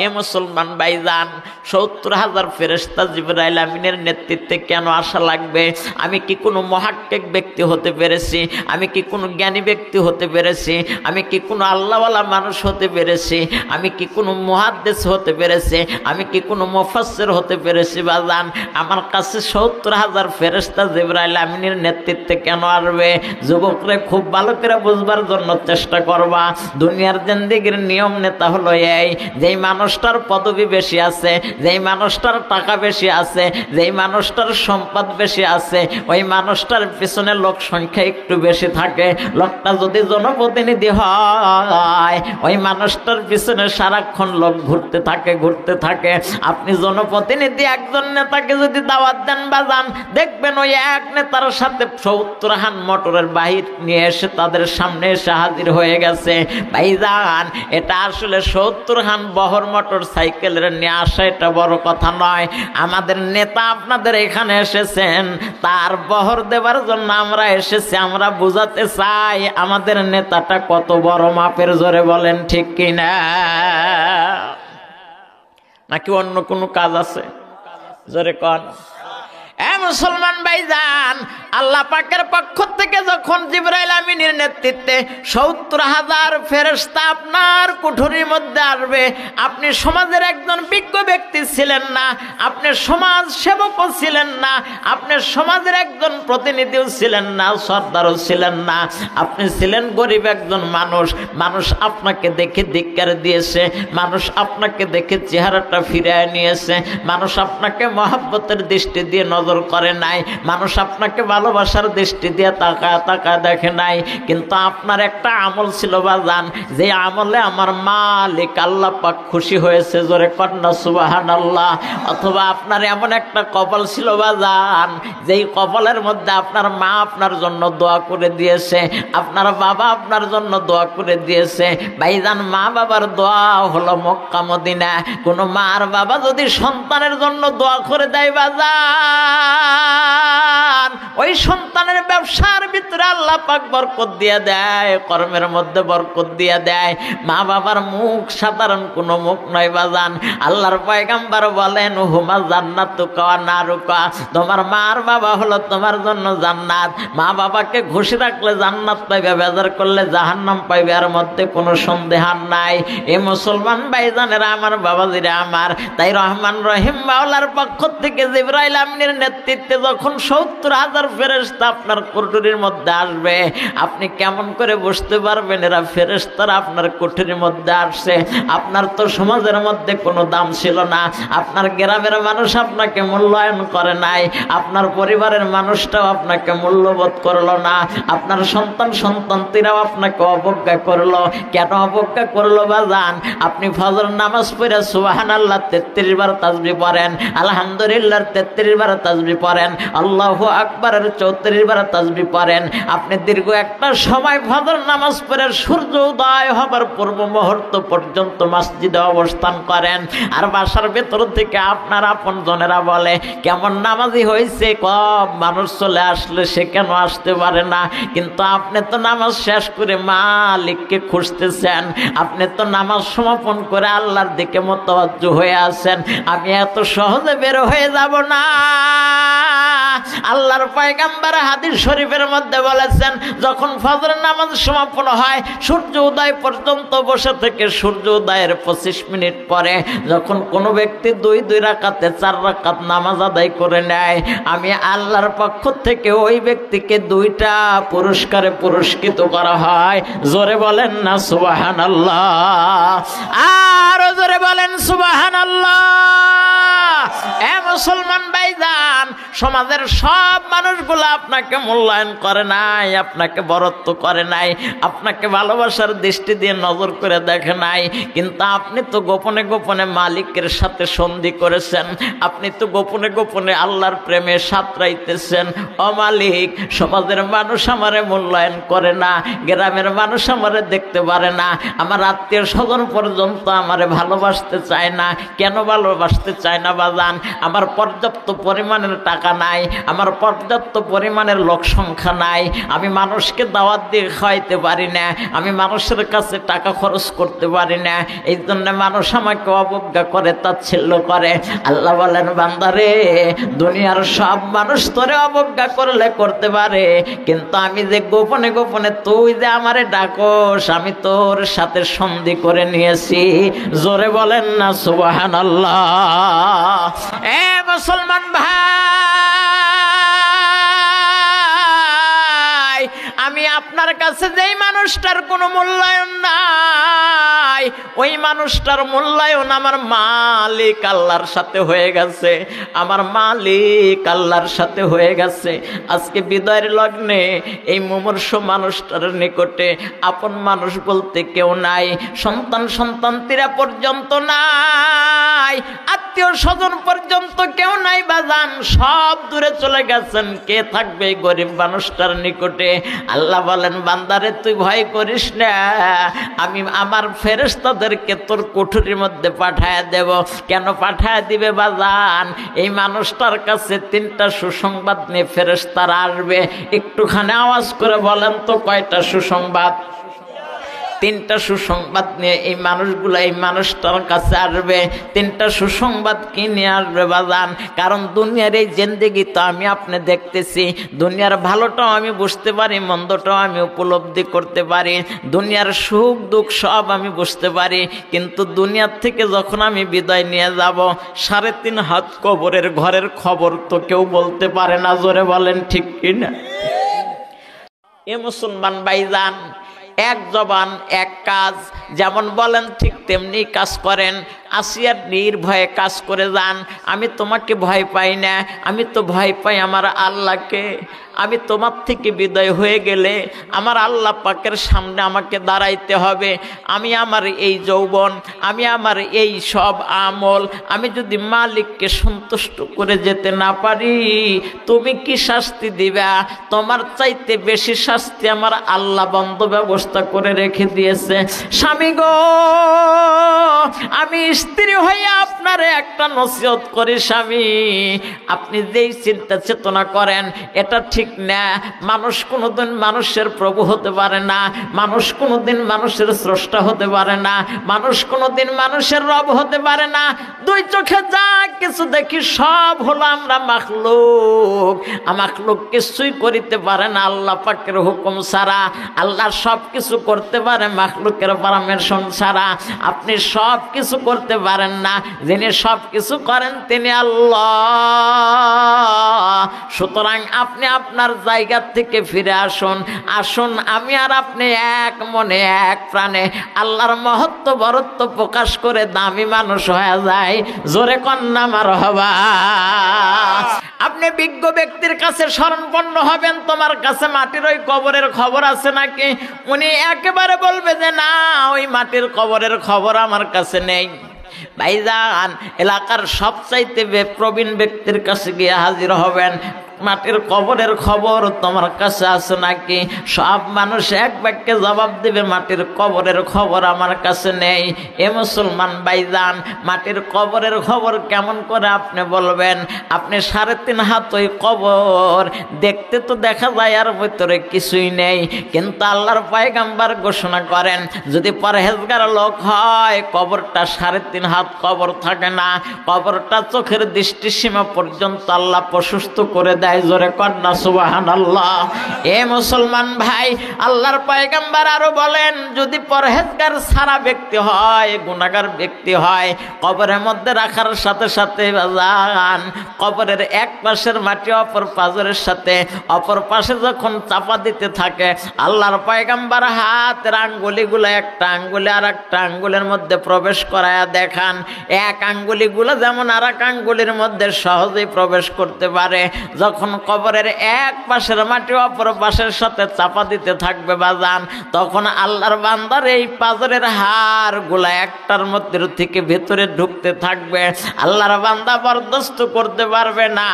এ মুসলমান ভাইজান, 70,000 ফেরেশতা জিবরাইল আমিনের নেতৃত্বে কেন আসা লাগবে? আমি কি কোনো মুহাক্কিক ব্যক্তি হতে পেরেছি? আমি কি কোনো জ্ঞানী ব্যক্তি হতে পেরেছি? আমি কি কোনো আল্লাহওয়ালা মানুষ হতে পেরেছি? আমি কি কোনো মুহাদ্দিস হতে পেরেছি? আমি কি কোনো মুফাসসির হতে পেরেছি বাজান? আমার কাছে 70,000 ফেরেশতা জিবরাইল আমিনের নেতৃত্বে কেন আসবে? যুবকরে খুব ভালো করে বুঝবার জন্য চেষ্টা করবা। দুনিয়ার জিন্দেগির নিয়ম নেতা হলো এই, যেই মানুষটার পদবি বেশি আছে, যেই মানুষটার টাকা বেশি আছে, যেই মানুষটার সম্পদ বেশি আছে, ওই মানুষটার পিছনে লোক সংখ্যা একটু বেশি থাকে। লোকটা যদি জনপ্রতিনিধি হয়, ওই মানুষটার পিছনে সারাক্ষণ লোক ঘুরতে থাকে। আপনি জনপ্রতিনিধি একজন নেতাকে যদি দাওয়াত দেন বাজান, দেখবেন ওই এক নেতার সাথে 70 মোটরের বাহির নিয়ে এসে তাদের সামনে এসে হাজির হয়ে গেছে। ভাইজান, এটা আসলে 70 বহর মোটর সাইকেলের নিয়ে আসা এটা বড় কথা নয়। আমাদের নেতা আপনাদের এখানে এসেছেন, তার বহর দেবার জন্য আমরা এসেছি। আমরা বুঝাতে চাই আমাদের নেতাটা কত বড় মাপের, জোরে বলেন ঠিক কিনা? নাকি অন্য কোনো কাজ আছে? জোরে কন। মুসলমান ভাইজান, আল্লাহ পাকের পক্ষ থেকে যখন জিবরাইল আমিনের নেতৃত্বে 70,000 ফেরেশতা আপনার কুঠুরির মধ্যে আসবে, আপনি সমাজের একজন বিজ্ঞ ব্যক্তি ছিলেন না, আপনি সমাজ সেবকও ছিলেন না, আপনি সমাজের একজন প্রতিনিধিও ছিলেন না, সর্দারও ছিলেন না, আপনি ছিলেন গরিব একজন মানুষ। মানুষ আপনাকে দেখে ধিক্কার দিয়েছে, মানুষ আপনাকে দেখে চেহারাটা ফিরিয়ে নিয়েছে, মানুষ আপনাকে মহব্বতের দৃষ্টি দিয়ে নজর করে নাই, মানুষ আপনাকে ভালোবাসার দৃষ্টি দিয়ে তাকা দেখে নাই। কিন্তু আপনার একটা আমল ছিল বাজান, যে আমলে আমার মালিক আল্লাহ পাক খুশি হয়েছে, জোরে কন্যা সুবহানাল্লাহ। অথবা আপনার এমন একটা কপাল ছিল বাজান, যেই কপালের মধ্যে আপনার মা আপনার জন্য দোয়া করে দিয়েছে, আপনার বাবা আপনার জন্য দোয়া করে দিয়েছে। ভাইজান, মা বাবার দোয়া হলো মক্কা মদিনা। কোন মা আর বাবা যদি সন্তানের জন্য দোয়া করে দেয় বাজান, ওই সন্তানের ব্যবসার ভিতরে আল্লাহ পাক বরকত দিয়ে দেয়, কর্মের মধ্যে বরকত দিয়ে দেয়। মা বাবার মুখ সাধারণ কোনো মুখ নয় বাজান। আল্লাহর পয়গম্বর বলেন, হুমা জান্নাতুকা ওয়া নারুকা, তোমার মা আর বাবা হলো তোমার জন্য জান্নাত। মা বাবাকে খুশি রাখলে জান্নাত পাইবে, বেজার করলে জাহান্নাম পাইবে, এর মধ্যে কোনো সন্দেহ নাই। এই মুসলমান ভাইজানেরা আমার, বাবাজিরা আমার, তাই রহমান রহিম মাওলার পক্ষ থেকে জিবরাইল আমিনের নেতৃত্বে যখন 70,000 ফেরেশতা আপনার কুঠুরির মধ্যে আসবে, আপনি কেমন করে বুঝতে পারবেন এরা ফেরেশতারা আপনার কুঠুরির মধ্যে আসছে? আপনার তো সমাজের মধ্যে কোনো দাম ছিল না, আপনার গ্রামের মানুষ আপনাকে মূল্যায়ন করে নাই, আপনার পরিবারের মানুষটাও আপনাকে মূল্যবোধ করলো না, আপনার সন্তানটিরাও আপনাকে অবজ্ঞা করলো। কেন অবজ্ঞা করলো বাজান? আপনি ফজর নামাজ পড়ে সুবহানাল্লাহ 33 বার তাসবিহ পড়েন, আলহামদুলিল্লাহ 33 বার তাসবিহ পড়েন, আল্লাহু আকবারের 34 বার তাসবিহ পড়েন। আপনি দীর্ঘ একটা সময় ফজর নামাজ পড়ে সূর্য উদয় হবার পূর্ব মুহূর্ত পর্যন্ত মসজিদে অবস্থান করেন, আর বাসার ভেতর থেকে আপনার আপনজনেরা বলে কেমন নামাজি হয়েছে, কম মানুষ চলে আসলে সে কেন আসতে পারে না? কিন্তু আপনি তো নামাজ শেষ করে মালিককে খুঁজতেছেন, আপনি তো নামাজ সমাপন করে আল্লাহর দিকে মুতাওয়াজ্জু হয়ে আছেন। আমি এত সহজে বের হয়ে যাব না। আল্লাহর পয়গম্বর হাদিস শরীফের মধ্যে বলেছেন, যখন ফজর নামাজ সমাপন হয় সূর্য উদয় পর্যন্ত বসে থেকে সূর্য উদয়ের 25 মিনিট পরে যখন কোনো ব্যক্তি ব্যক্তি 2 রাকাতে 4 রাকাত নামাজ আদায় করে নেয়, আমি আল্লাহর পক্ষ থেকে ওই ব্যক্তিকে 2টা পুরস্কারে পুরস্কৃত করা হয়। জোরে বলেন না সুবহানাল্লাহ, আর জোরে বলেন সুবহানাল্লাহ। এ মুসলমান ভাইজান, সমাজের সব মানুষগুলো আপনাকে মূল্যায়ন করে নাই, আপনাকে বরত্ব করে নাই, আপনাকে ভালোবাসার দৃষ্টি দিয়ে নজর করে দেখে নাই, কিন্তু আপনি তো গোপনে গোপনে মালিকের সাথে সন্ধি করেছেন, আপনি তো গোপনে গোপনে আল্লাহর প্রেমে সাঁতরাইতেছেন। ও মালিক, সমাজের মানুষ আমারে মূল্যায়ন করে না, গ্রামের মানুষ আমারে দেখতে পারে না, আমার আত্মীয় স্বজন পর্যন্ত আমারে ভালোবাসতে চায় না। কেন ভালোবাসতে চায় না বাজান? আমার পর্যাপ্ত পরিমাণের টাকা নাই, আমার পর্যাপ্ত পরিমাণের লোক সংখ্যা নাই, আমি মানুষকে দাওয়াত দিয়ে খাওয়াইতে পারি না, আমি মানুষের কাছে টাকা খরচ করতে পারি না, এই জন্য মানুষ আমাকে অবজ্ঞা করে, তাচ্ছিল্য করে। আল্লাহ বলেন, বান্দারে, দুনিয়ার সব মানুষ তোরে অবজ্ঞা করলে করতে পারে, কিন্তু আমি যে গোপনে গোপনে তুই যে আমারে ডাকস, আমি তোর সাথে সন্ধি করে নিয়েছি। জোরে বলেন না সুবহানাল্লাহ। এ মুসলমান ভাই, আমি আপনার কাছে যেই মানুষটার কোনো মূল্যায়ন নাই, ওই মানুষটার মূল্যায়ন আমার মালিক আল্লাহর সাথে হয়ে গেছে, আমার মালিক আল্লাহর সাথে হয়ে গেছে। আজকে বিদায়ের লগ্নে এই মুমূর্ষ মানুষটার নিকটে আপন মানুষ বলতে কেউ নাই, সন্তান সন্তানতিরা পর্যন্ত নাই, আত্মীয় স্বজন পর্যন্ত কেউ নাই বাজান, সব দূরে চলে গেছেন। কে থাকবে এই গরিব মানুষটার নিকটে? আল্লাহ বলেন, বান্দারে তুই ভয় করিস না, আমি আমার ফেরেশতাদেরকে তোর কুঠুরির মধ্যে পাঠায় দেব। কেন পাঠায় দিবে বাজান? এই মানুষটার কাছে 3টা সুসংবাদ নিয়ে ফেরেশতারা আসবে। একটুখানি আওয়াজ করে বলেন তো, কয়টা সুসংবাদ? 3টা সুসংবাদ নিয়ে এই মানুষগুলো এই মানুষটার কাছে আসবে। 3টা সুসংবাদ কি নিয়ে আসবে বাজান? কারণ দুনিয়ার এই জিন্দেগি তো আমি আপনি দেখতেছি, দুনিয়ার ভালোটাও আমি বুঝতে পারি, মন্দটাও আমি উপলব্ধি করতে পারি, দুনিয়ার সুখ দুঃখ সব আমি বুঝতে পারি, কিন্তু দুনিয়ার থেকে যখন আমি বিদায় নিয়ে যাব, 3.5 হাত কবরের ঘরের খবর তো কেউ বলতে পারে না। জোরে বলেন ঠিক কিনা? এ মুসলমান ভাইজান, এক জবান এক কাজ, যেমন বলেন ঠিক তেমনি কাজ করেন। আসিয়ার নির্ভয়ে কাজ করে যান। আমি তোমাকে ভয় পাই না, আমি তো ভয় পাই আমার আল্লাহকে। আমি তোমার থেকে বিদায় হয়ে গেলে আমার আল্লাহ পাকের সামনে আমাকে দাঁড়াইতে হবে। আমি আমার এই যৌবন, আমি আমার এই সব আমল, আমি যদি মালিককে সন্তুষ্ট করে যেতে না পারি, তুমি কি শাস্তি দিবা? তোমার চাইতে বেশি শাস্তি আমার আল্লাহ বন্ধ ব্যবস্থা করে রেখে দিয়েছে। স্বামী গো, আমি স্ত্রী হয়ে আপনারে একটা নসিহত করি স্বামী, আপনি যেই চিন্তা চেতনা করেন এটা ঠিক না। মানুষ কোনোদিন মানুষের প্রভু হতে পারে না, মানুষ কোনোদিন মানুষের স্রষ্টা হতে পারে না, মানুষ কোনোদিন মানুষের রব হতে পারে না। 2 চোখে যা কিছু দেখি সব হলো আমরা মাখলুক। মাখলুক কিছুই করিতে পারে না আল্লাহ পাকের হুকুম ছাড়া। আল্লাহ সব কিছু করতে পারে মাখলুকের পারমিশন ছাড়া। আপনি সব কিছু করতে পারেন না, যিনি সব কিছু করেন তিনি আল্লাহ। সুতরাং আপনি আপনার জায়গা থেকে ফিরে আসুন। আসুন আমি আর আপনি এক মনে এক প্রাণে আল্লাহর মহত্ব বরত্ব প্রকাশ করে দামি মানুষ হয়ে যায়। জোরে কন্যা মারহাবা। আপনি বিজ্ঞ ব্যক্তির কাছে শরণাপন্ন হবেন, তোমার কাছে মাটির ওই কবরের খবর আছে নাকি? উনি একেবারে বলবে যে না, ওই মাটির কবরের খবর আমার কাছে নেই। ভাইজান, এলাকার সবচাইতে প্রবীণ ব্যক্তির কাছে গিয়ে হাজির হবেন, মাটির কবরের খবর তোমার কাছে আছে নাকি? সব মানুষ এক বাক্যে জবাব দেবে, মাটির কবরের খবর আমার কাছে নেই। এ মুসলমান ভাইজান, মাটির কবরের খবর কেমন করে আপনি বলবেন? আপনি 3.5 হাত ওই কবর, দেখতে তো দেখা যায় আর ভিতরে কিছুই নেই, কিন্তু আল্লাহর পয়গাম্বার ঘোষণা করেন যদি পরহেজগার লোক হয়, কবরটা 3.5 হাত কবর থাকে না, কবরটা চোখের দৃষ্টিসীমা পর্যন্ত আল্লাহ প্রশস্ত করে দেয়। জোরে কন্যা সুবহানাল্লাহ। এ মুসলমান ভাই, আল্লাহর পয়গম্বর আরো বলেন, যদি পরহেজগার ছাড়া ব্যক্তি হয়, গুনাহগার ব্যক্তি হয়, কবরের মধ্যে রাখার সাথে সাথে বাজান কবরের এক পাশের মাটি অপর পাশের সাথে অপর পাশে যখন চাপা দিতে থাকে, আল্লাহর পয়গম্বর হাতের আঙ্গুলিগুলো একটা আঙ্গুলি আর একটা আঙ্গুলের মধ্যে প্রবেশ করায়া দেখান, এক আঙ্গুলিগুলো যেমন আর এক আঙ্গুলির মধ্যে সহজেই প্রবেশ করতে পারে। যখন কবরের এক পাশের মাটি অপর পাশের সাথে চাপা দিতে থাকবে বাজান, তখন আল্লাহর বান্দার এই পাজরের হাড় গুলা একটার মধ্যে থেকে ভেতরে ঢুকতে থাকবে। আল্লাহর বান্দা বরদাস্ত করতে পারবে না,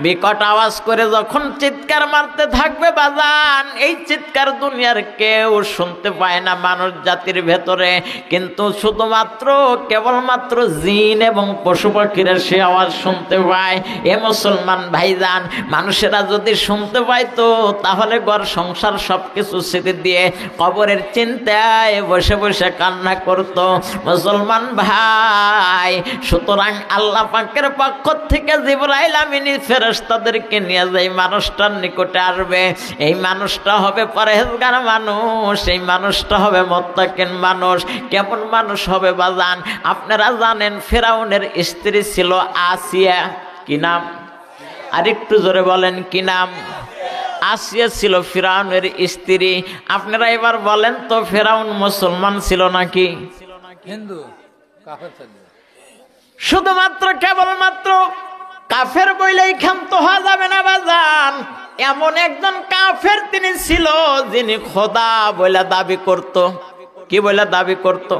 বিকট আওয়াজ করে যখন চিৎকার মারতে থাকবে বাজান, এই চিৎকার দুনিয়ার কেউ শুনতে পায় না মানুষ জাতির ভেতরে, কিন্তু শুধুমাত্র কেবলমাত্র জিন এবং পশু পাখিরা সে আওয়াজ শুনতে পায়। এ মুসলমান ভাইজান, মানুষেরা যদি শুনতে পাইতো তাহলে ঘর সংসার সবকিছু ছেড়ে দিয়ে কবরের চিন্তায় বসে বসে কান্না করত। মুসলমান ভাই, সুতরাং আল্লাহ পাকের পক্ষ থেকে জিবরাইল আমিন ফেরেশতাদেরকে নিয়ে যায় মানুষটার নিকটে আসবে। এই মানুষটা হবে পরহেজগার মানুষ, এই মানুষটা হবে মুত্তাকিন মানুষ। কেমন মানুষ হবে বাজান? আপনারা জানেন ফেরাউনের স্ত্রী ছিল আসিয়া। কি নাম? আরেকটু জোরে বলেন, কি নাম? আসিয়া ছিল ফেরাউনের স্ত্রী। আপনারা এবার বলেন তো, ফেরাউন মুসলমান ছিল নাকি হিন্দু? কাফের ছিল। শুধুমাত্র কেবলমাত্র কাফের বইলেই ক্ষান্ত হওয়া যাবে না বাজান। এমন একজন কাফের তিনি ছিল যিনি খোদা বলে দাবি করত। কি বলে দাবি করত?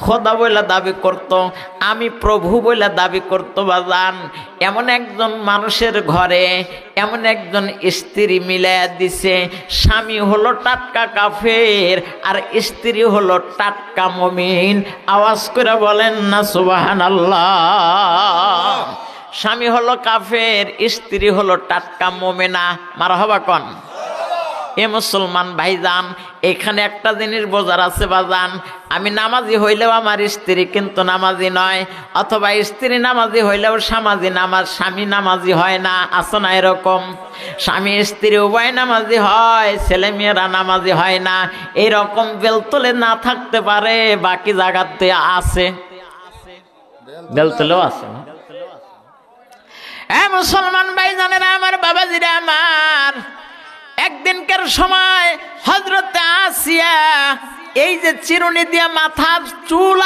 খোদা বলে দাবি করত, আমি প্রভু বলে দাবি করত বাজান। এমন একজন মানুষের ঘরে এমন একজন স্ত্রী মিলাইয়া দিছে, স্বামী হলো টাটকা কাফের আর স্ত্রী হলো টাটকা মুমিন। আওয়াজ করে বলেন না সুবহানাল্লাহ। স্বামী হলো কাফের, স্ত্রী হলো টাটকা মুমিনা। মারহাবা কোন। এ মুসলমান ভাইজান, এখানে একটা জিনিস বোঝার আছে বাজান, আমি নামাজি হইলেও আমার স্ত্রী কিন্তু নামাজি নয়, অথবা স্ত্রী নামাজি হইলেও স্বামী নামাজি হয় না। আছে না এরকম? স্বামী স্ত্রী উভয় নামাজি হয়, ছেলে মেয়েরা নামাজি হয় না। এইরকম বেলতলে না থাকতে পারে, বাকি জায়গাতে আছে। বেলতলেও আছে না? মুসলমান ভাইজানেরা আমার, বাবাজিরা আমার, একদিনকার সময় হযরত আসিয়া এই যে চিরুনি দিয়ে মাথার চুল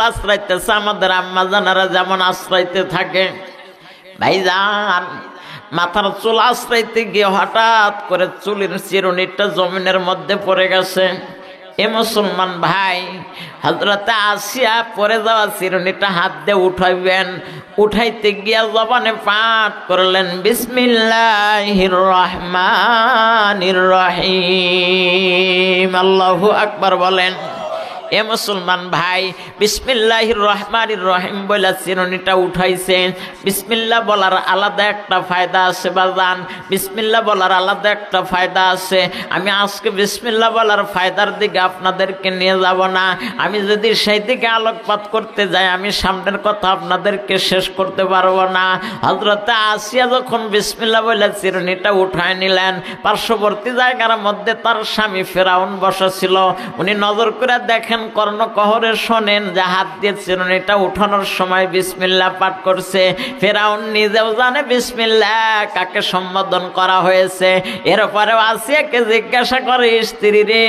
আশ্রাইতেছে, আমাদের আম্মা জানারা যেমন আশ্রাইতে থাকে ভাইজান, মাথার চুল আশ্রাইতে গিয়ে হঠাৎ করে চুলের চিরুনিটা জমিনের মধ্যে পড়ে গেছে। এ মুসলমান ভাই, হযরত আসিয়া পরে যাওয়া চিরুনিটা হাত দিয়ে উঠাইবেন, উঠাইতে গিয়া জবানে পাঠ করলেন বিসমিল্লাহির রহমানির রহিম। আল্লাহু আকবার বলেন। এ মুসলমান ভাই, বিসমিল্লাহির রহমানির রহিম বলে চিরুনিটা উঠাইছে। বিসমিল্লাহ বলার আলাদা একটা ফায়দা আছে বাজান, বিসমিল্লাহ বলার আলাদা একটা ফায়দা আছে। আমি আজকে বিসমিল্লাহ বলার ফায়দার দিকে আপনাদেরকে নিয়ে যাব না। আমি যদি সেই দিকে আলোকপাত করতে যাই, আমি সামনের কথা আপনাদেরকে শেষ করতে পারবো না। হযরত আসিয়া যখন বিসমিল্লাহ বলে চিরুনিটা উঠায় নিলেন, পার্শ্ববর্তী জায়গার মধ্যে তার স্বামী ফেরাউন বসা ছিল। উনি নজর করে দেখেন, কর্ণকহরে শোনেন যে হাত দিয়ে চিরুনিটা উঠানোর সময় বিসমিল্লাহ পাঠ করছে। ফেরাউন নিজেও জানে বিসমিল্লাহ কাকে সম্বোধন করা হয়েছে। এরপরেও আসিয়াকে জিজ্ঞাসা করে, স্ত্রী রে,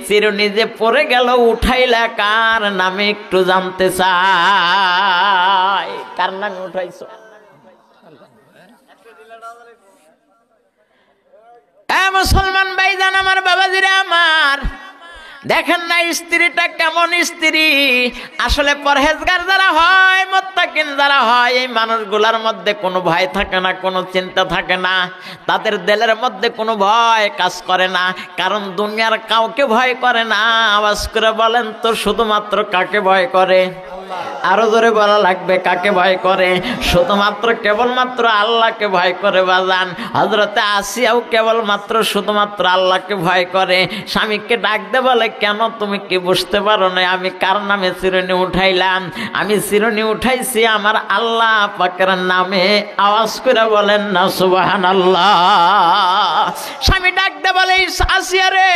চিরুনি যে পড়ে গেল উঠাইলা কার নামে একটু জানতে চাই। কার নামে উঠাইছো? মুসলমান ভাইজান আমার, বাবাজিরা আমার, দেখেন না স্ত্রীটা কেমন স্ত্রী। আসলে পরহেজগার যারা হয়, মুত্তাকিন যারা হয়, এই মানুষগুলার মধ্যে কোনো ভয় থাকে না, কোনো চিন্তা থাকে না, তাদের দিলের মধ্যে কোনো ভয় কাজ করে না, কারণ দুনিয়ার কাউকে ভয় করে না। আওয়াজ করে বলেন তো, শুধুমাত্র কাকে ভয় করে? আরো জোরে বলা লাগবে, কাকে ভয় করে? শুধুমাত্র কেবলমাত্র আল্লাহকে ভয় করে বাজান। হযরতে আসিয়াও কেবলমাত্র শুধুমাত্র আল্লাহকে ভয় করে। স্বামীকে ডাক দে বলে, কেন তুমি কি বুঝতে পারো না আমি কার নামে চিরুনি উঠাইলাম? আমি চিরুনি উঠাইছি আমার আল্লাহ পাকের নামে। আওয়াজ করে বলেন না সুবহানাল্লাহ। স্বামী ডাক দে বলে, আসিয়া রে,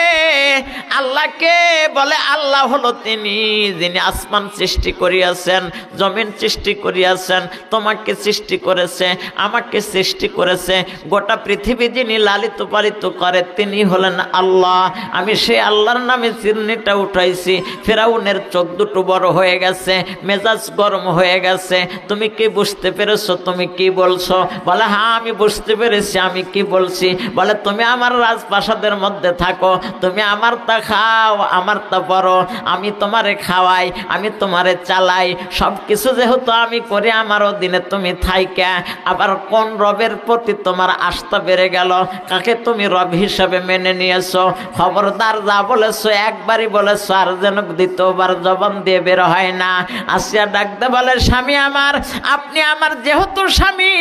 আল্লাহকে বলে আল্লাহ হলো তিনি যিনি আসমান সৃষ্টি করিয়াছেন, জমিন সৃষ্টি করিয়াছেন, তোমাকে সৃষ্টি করেছে, আমাকে সৃষ্টি করেছে, গোটা পৃথিবী যিনি লালিত পালিত করে তিনি হলেন আল্লাহ। আমি সেই আল্লাহর নামে চিরুনিটা উঠাইছি। ফেরাউনের চোখ দুটো বড় হয়ে গেছে, মেজাজ গরম হয়ে গেছে। তুমি কি বুঝতে পেরেছো? তুমি কি বলছো? বলে, হ্যাঁ আমি বুঝতে পেরেছি। আমি কি বলছি? বলে, তুমি আমার রাজপ্রাসাদের মধ্যে থাকো, তুমি আমার তা খাও, আমার তা পরো, আমি তোমারে খাওয়াই, আমি তোমারে চালাই, সব কিছু যেহেতু আমি করি আমার অধীনে তুমি থাইকা। আবার কোন রবের প্রতি তোমার আস্থা বেড়ে গেল? কাকে তুমি রব হিসাবে মেনে নিয়েছো? খবরদার, যা বলেছো একবারই বলেছো, আর যেন দ্বিতীয়বার জবান দিয়ে বের হয় না। আসিয়া ডাকতে বলে, স্বামী আমার, আপনি আমার যেহেতু স্বামী,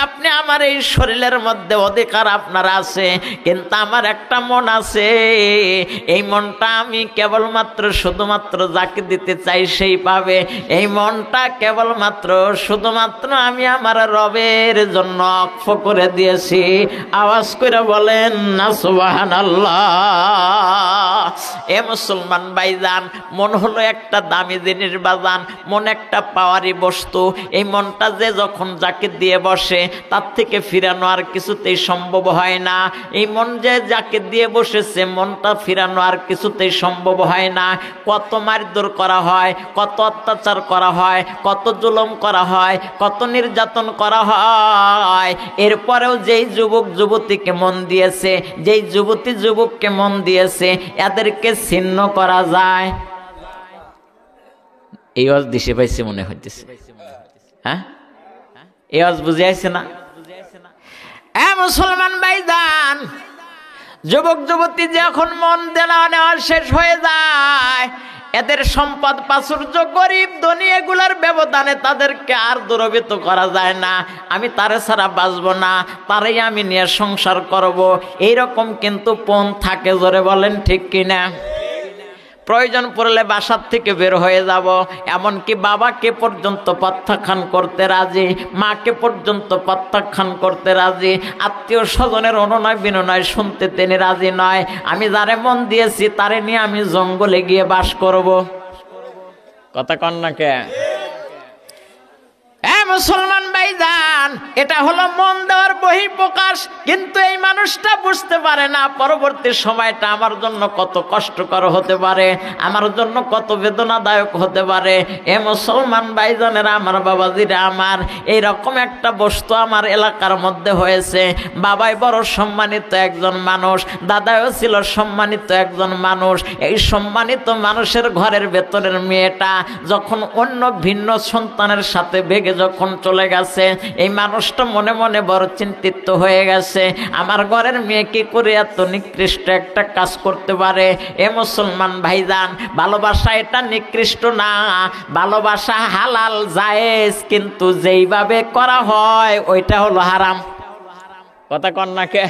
আপনি আমার এই শরীরের মধ্যে অধিকার আপনার আছে, কিন্তু আমার একটা মন আছে, এই মনটা আমি কেবলমাত্র শুধুমাত্র যাকে দিতে চাই সেই পাবে। এই মনটা কেবলমাত্র শুধুমাত্র আমি আমার রবের জন্য অক্ষ করে দিয়েছি। আওয়াজ করে বলেন না সুবহানাল্লাহ। এ মুসলমান ভাইজান, মন হলো একটা দামি জিনিস বাজান, মন একটা পাওয়ারি বস্তু। এই মনটা যে যখন যাকে দিয়ে বসে তার থেকে ফিরানো আর কিছুতেই সম্ভব হয় না। এই মন যে যাকে দিয়ে বসেছে, মনটা ফিরানো আর কিছুতেই সম্ভব হয় না। কত মারধর করা হয়, কত অত্যাচার করা হয়, কত জুলুম করা হয়, কত নির্যাতন করা হয়, এরপরেও যেই যুবক যুবতীকে মন দিয়েছে, যেই যুবতী যুবককে মন দিয়েছে, এদেরকে ছিন্ন করা যায়? এই ওয়াজ দিশে পাইছে মনে হইতেছে, হ্যাঁ? এই ওয়াজ বুঝে আইছে না? এ মুসলমান ভাইজান, যুবক যুবতী যখন মন দেওয়া নেওয়া শেষ হয়ে যায়, এদের সম্পদ প্রাচুর্য, গরিব ধনী এগুলার ব্যবধানে তাদেরকে আর দুরবিত করা যায় না। আমি তারে ছাড়া বাঁচবো না, তারেই আমি নিয়ে সংসার করব, এইরকম কিন্তু পণ থাকে। জোরে বলেন ঠিক কিনা? প্রয়োজন পড়লে বাসার থেকে বের হয়ে যাব, এমনকি বাবাকে পর্যন্ত প্রত্যাখ্যান করতে রাজি, মাকে পর্যন্ত প্রত্যাখ্যান করতে রাজি, আত্মীয় স্বজনের অনুনয় বিনয় শুনতে তিনি রাজি নয়। আমি যারে মন দিয়েছি তারে নিয়ে আমি জঙ্গলে গিয়ে বাস করব। কথা কন না কে? মুসলমান ভাইজান, এটা হলো মন দেওয়ার বহিঃপ্রকাশ। কিন্তু এই মানুষটা বুঝতে পারে না পরবর্তী সময়টা আমার জন্য কত কষ্টকর হতে পারে, আমার জন্য কত বেদনাদায়ক হতে পারে। এ মুসলমান ভাইজানেরা, আমার বাবাজিরা আমার, এইরকম একটা বস্তু আমার এলাকার মধ্যে হয়েছে। বাবাই বড় সম্মানিত একজন মানুষ, দাদাও ছিল সম্মানিত একজন মানুষ। এই সম্মানিত মানুষের ঘরের ভেতরের মেয়েটা যখন অন্য ভিন্ন সন্তানের সাথে ভেগে যখন চলে গেছে, এই মানুষটা মনে মনে বড় চিন্তিত হয়ে গেছে। আমার ঘরের মেয়ে কি করে এত নিকৃষ্ট একটা কাজ করতে পারে? এ মুসলমান ভাইজান, ভালোবাসা এটা নিকৃষ্ট না, ভালোবাসা হালাল জায়েজ, কিন্তু যেইভাবে করা হয় ওইটা হলো হারাম। কথা কন না কে?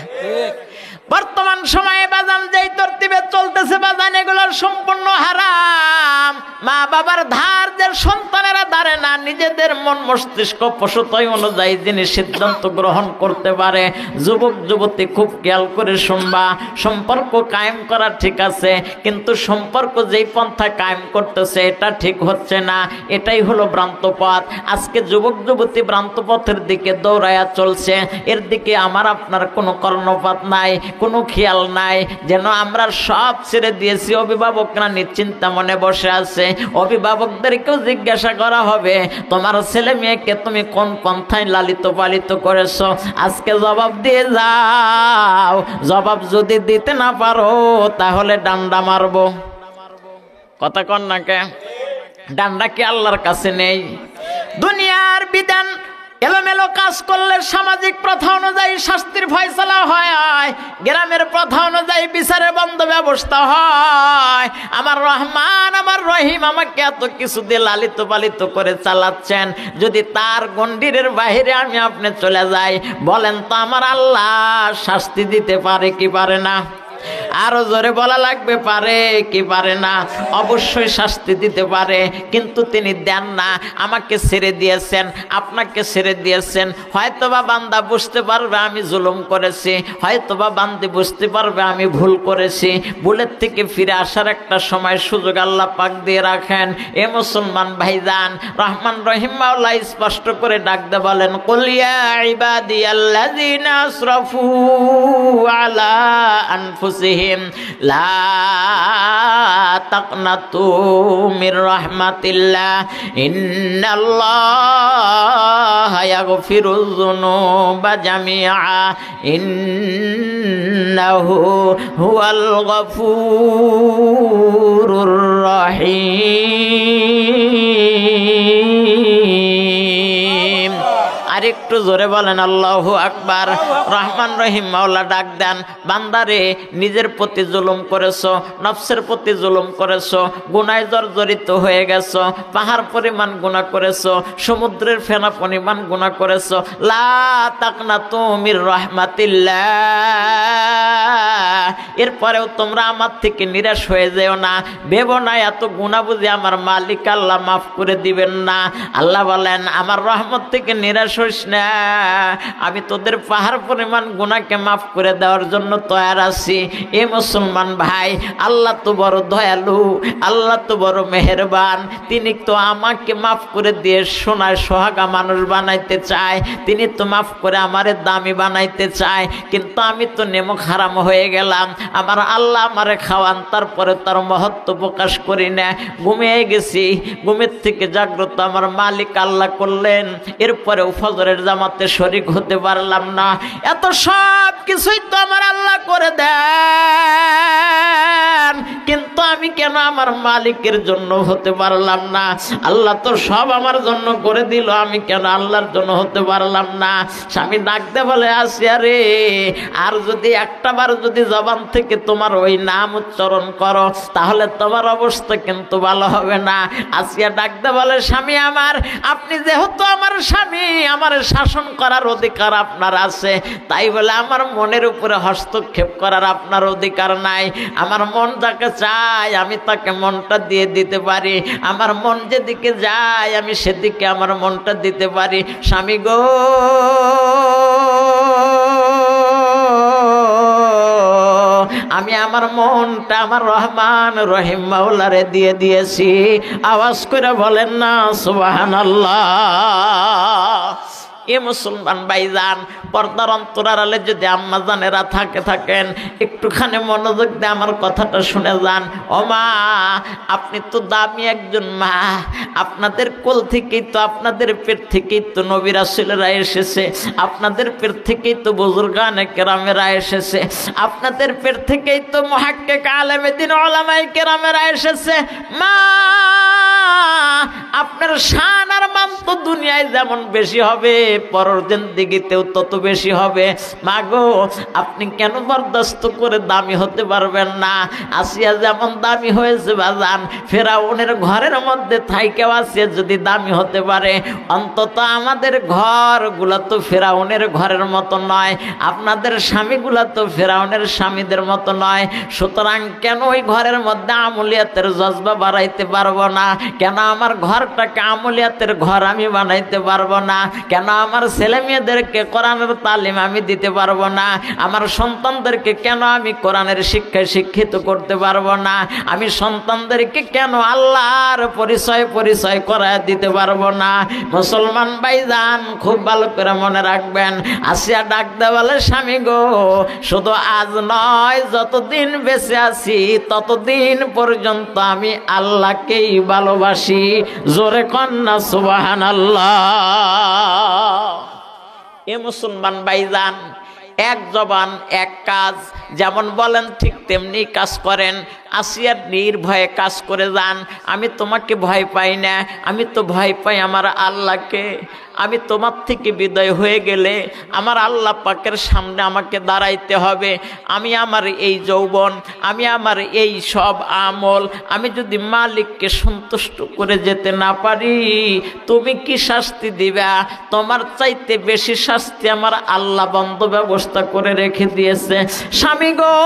বর্তমান সময়ে বাজান যেই তরতিবে চলতেছে বাজান, এগুলোর সম্পূর্ণ হারাম। মা বাবার ধার যে সন্তানেরা ধারে না, নিজেদের মন মস্তিষ্ক পশুতই অনুযায়ী যিনি সিদ্ধান্ত গ্রহণ করতে পারে। যুবক যুবতী খুব খেয়াল করে শুনবা, সম্পর্ক কায়েম করা ঠিক আছে, কিন্তু সম্পর্ক যেই পন্থা কায়েম করতেছে এটা ঠিক হচ্ছে না, এটাই হলো ভ্রান্ত পথ। আজকে যুবক যুবতী ভ্রান্ত পথের দিকে দৌড়ায়া চলছে, এর দিকে আমার আপনার কোনো কর্ণপাত নাই, কোনো খেয়াল নাই। যেন আমরা সব ছেড়ে দিয়েছি, অভিভাবকরা নিশ্চিন্তা মনে বসে আছে। অভিভাবকদেরকেও জিজ্ঞাসা করা হবে, তোমার ছেলে মেয়েকে তুমি কোন পন্থায় লালিত পালিত করেছো? আজকে জবাব দিয়ে যাও। জবাব যদি দিতে না পারো তাহলে ডান্ডা মারবো। কথা কন না কে? ডান্ডা কি আল্লাহর কাছে নেই? দুনিয়ার বিধান এলোমেলো কাজ করলে সামাজিক প্রথা অনুযায়ী শাস্তির ফয়সালা হয়, গ্রামের প্রথা অনুযায়ী বিচারের বন্ধ ব্যবস্থা হয়। আমার রহমান আমার রহিম আমাকে এত কিছু দিয়ে লালিত পালিত করে চালাচ্ছেন, যদি তার গণ্ডিরের বাহিরে আমি আপনি চলে যাই, বলেন তো আমার আল্লাহ শাস্তি দিতে পারে কি পারে না? আরো জোরে বলা লাগবে, পারে কি পারে না? অবশ্যই শাস্তি দিতে পারে, কিন্তু তিনি দেন না। আমাকে ছেড়ে দিয়েছেন, আপনাকে ছেড়ে দিয়েছেন। হয়তোবা বান্দা বুঝতে পারবে আমি জুলুম করেছি, হয়তোবা বান্দি বুঝতে পারবে আমি ভুল করেছি। ভুলের থেকে ফিরে আসার একটা সময় সুযোগ আল্লাহ পাক দিয়ে রাখেন। এ মুসলমান ভাইজান, রহমান রহিম মাওলা স্পষ্ট করে ডাকতে বলেন, কুল ইয়া ইবাদিয়াল্লাযিনা আসরাফু আলা আনফুসিহিম লা তাকনাতু মির রাহমাতিল্লাহ ইন্নাল্লাহা ইয়াগফিরুয যুনুবা জামিআ ইন্নাহু হুয়াল গফুরুর রহিম। আরেকটু জোরে বলেন আল্লাহু আকবার। রহমান রহিম মাওলা ডাক দেন, বান্দারে নিজের প্রতি জুলুম করেছো, নফসের প্রতি জুলুম করেছো, গুনায় জর্জরিত হয়ে গেছো, পাহাড় পরিমাণ গুনাহ করেছো, সমুদ্রের ফেনা পরিমাণ গুনাহ করেছো। লা তাকনাতু মির রাহমাতিল্লাহ, এরপরেও তোমরা আমার থেকে নিরাশ হয়ে যেও না, ভেবো না এত গুনাহ বুঝি আমার মালিক আল্লাহ মাফ করে দিবেন না। আল্লাহ বলেন, আমার রহমত থেকে নিরাশ হইস না, আমি তোদের পাহাড় পরিমাণ গুনাহকে মাফ করে দেওয়ার জন্য তৈরি আছি। এ মুসলমান ভাই, আল্লাহ তো বড় দয়ালু, আল্লাহ তো বড় মেহেরবান। তিনি তো আমাকে মাফ করে দিয়ে সোনার সোহাগা মানুষ বানাইতে চায়, তিনি তো মাফ করে আমারে দামি বানাইতে চায়, কিন্তু আমি তো নেমক হারাম হয়ে গেলাম। আমার আল্লাহ আমারে খাওয়ান, তারপরে তার মহত্ব প্রকাশ করি না, ঘুমিয়ে গেছি। ঘুমের থেকে জাগ্রত আমার মালিক আল্লাহ করলেন, এরপরে ফজরের জামাতে শরীক হতে পারলাম না। এত সব কিছুই তো আমার আল্লাহ করে দেন, কিন্তু আমি কেন আমার মালিকের জন্য হতে পারলাম না? আল্লাহ তো সব আমার জন্য করে দিল, আমি কেন আল্লাহর জন্য হতে পারলাম না? স্বামী ডাকতে বলে, আসিয়া রে, আর যদি একটা বার যদি জবান থেকে তোমার ওই নাম উচ্চারণ করো, তাহলে তোমার অবস্থা কিন্তু ভালো হবে না। আসিয়া ডাকতে বলে, স্বামী আমার, আপনি যেহেতু আমার স্বামী, আমার শাসন করার অধিকার আপনার আছে, তাই বলে আমার মনের উপরে হস্তক্ষেপ করার আপনার অধিকার নাই। আমার মন যাকে চায় আমি তাকে মনটা দিয়ে দিতে পারি, আমার মন যেদিকে যায় আমি সেদিকে আমার মনটা দিতে পারি। স্বামী গো, আমি আমার মনটা আমার রহমান রহিম মাওলারে দিয়ে দিয়েছি। আওয়াজ করে বলেন না সুবহানাল্লাহ। এ মুসলমান ভাইজান, পর্দার অন্তরালে যদি আম্মা জানেরা থাকেন, একটুখানি মনোযোগ দিয়ে আমার কথাটা শুনে যান। ও মা, আপনি তো দামি একজন মা, আপনাদের কোল থেকেই তো, আপনাদের পেট থেকেই তো নবী রাসূলেরা এসেছে, আপনাদের পেট থেকেই তো বুজুর্গানে কেরামেরা এসেছে, আপনাদের পেট থেকেই তো মুহাক্কিক আলেমে দ্বীন উলামায়ে কেরামেরা এসেছে। মা, আপনার শান আর মান তো দুনিয়ায় যেমন বেশি হবে, পরের জিন্দেগিতেও তত বেশি হবে। মাগো, আপনি কেন বরদাস্ত করে দামি হতে পারবেন না? আসিয়া যেমন দামি হয়েছে বাজান, ফেরাউনের ঘরের মধ্যে থাইকেও আসিয়া যদি দামি হতে পারে, অন্তত আমাদের ঘরগুলা তো ফেরাউনের ঘরের মতো নয়, আপনাদের স্বামীগুলা তো ফেরাউনের স্বামীদের মতো নয়। সুতরাং কেন ওই ঘরের মধ্যে আমলিয়াতের জজবা বাড়াইতে পারবো না? কেন আমার ঘরটাকে আমলিয়াতের ঘর আমি বানাইতে পারবো না? কেন আমার ছেলে মেয়েদেরকে কোরআনের তালিম আমি দিতে পারবো না? আমার সন্তানদেরকে কেন আমি কোরআনের শিক্ষায় শিক্ষিত করতে পারবো না? আমি সন্তানদেরকে কেন আল্লাহর পরিচয় করায় দিতে পারবো না? মুসলমান ভাইজান, খুব ভালো করে মনে রাখবেন। আসিয়া ডাকতে বলে, স্বামী গো, শুধু আজ নয়, যতদিন বেঁচে আছি ততদিন পর্যন্ত আমি আল্লাহকেই ভালোবাসি। জোরে কন্যা সুবহানাল্লাহ। এ মুসলমান ভাইজান, এক জবান এক কাজ, যেমন বলেন ঠিক তেমনি কাজ করেন। আসিয়ার নির্ভয়ে কাজ করে যান। আমি তোমাকে ভয় পাই না, আমি তো ভয় পাই আমার আল্লাহকে। আমি তোমার থেকে বিদায় হয়ে গেলে আমার আল্লাহ পাকের সামনে আমাকে দাঁড়াইতে হবে। আমি আমার এই যৌবন, আমি আমার এই সব আমল, আমি যদি মালিককে সন্তুষ্ট করে যেতে না পারি, তুমি কি শাস্তি দিবা? তোমার চাইতে বেশি শাস্তি আমার আল্লাহ বন্ধ ব্যবস্থা করে রেখে দিয়েছে। স্বামী গো,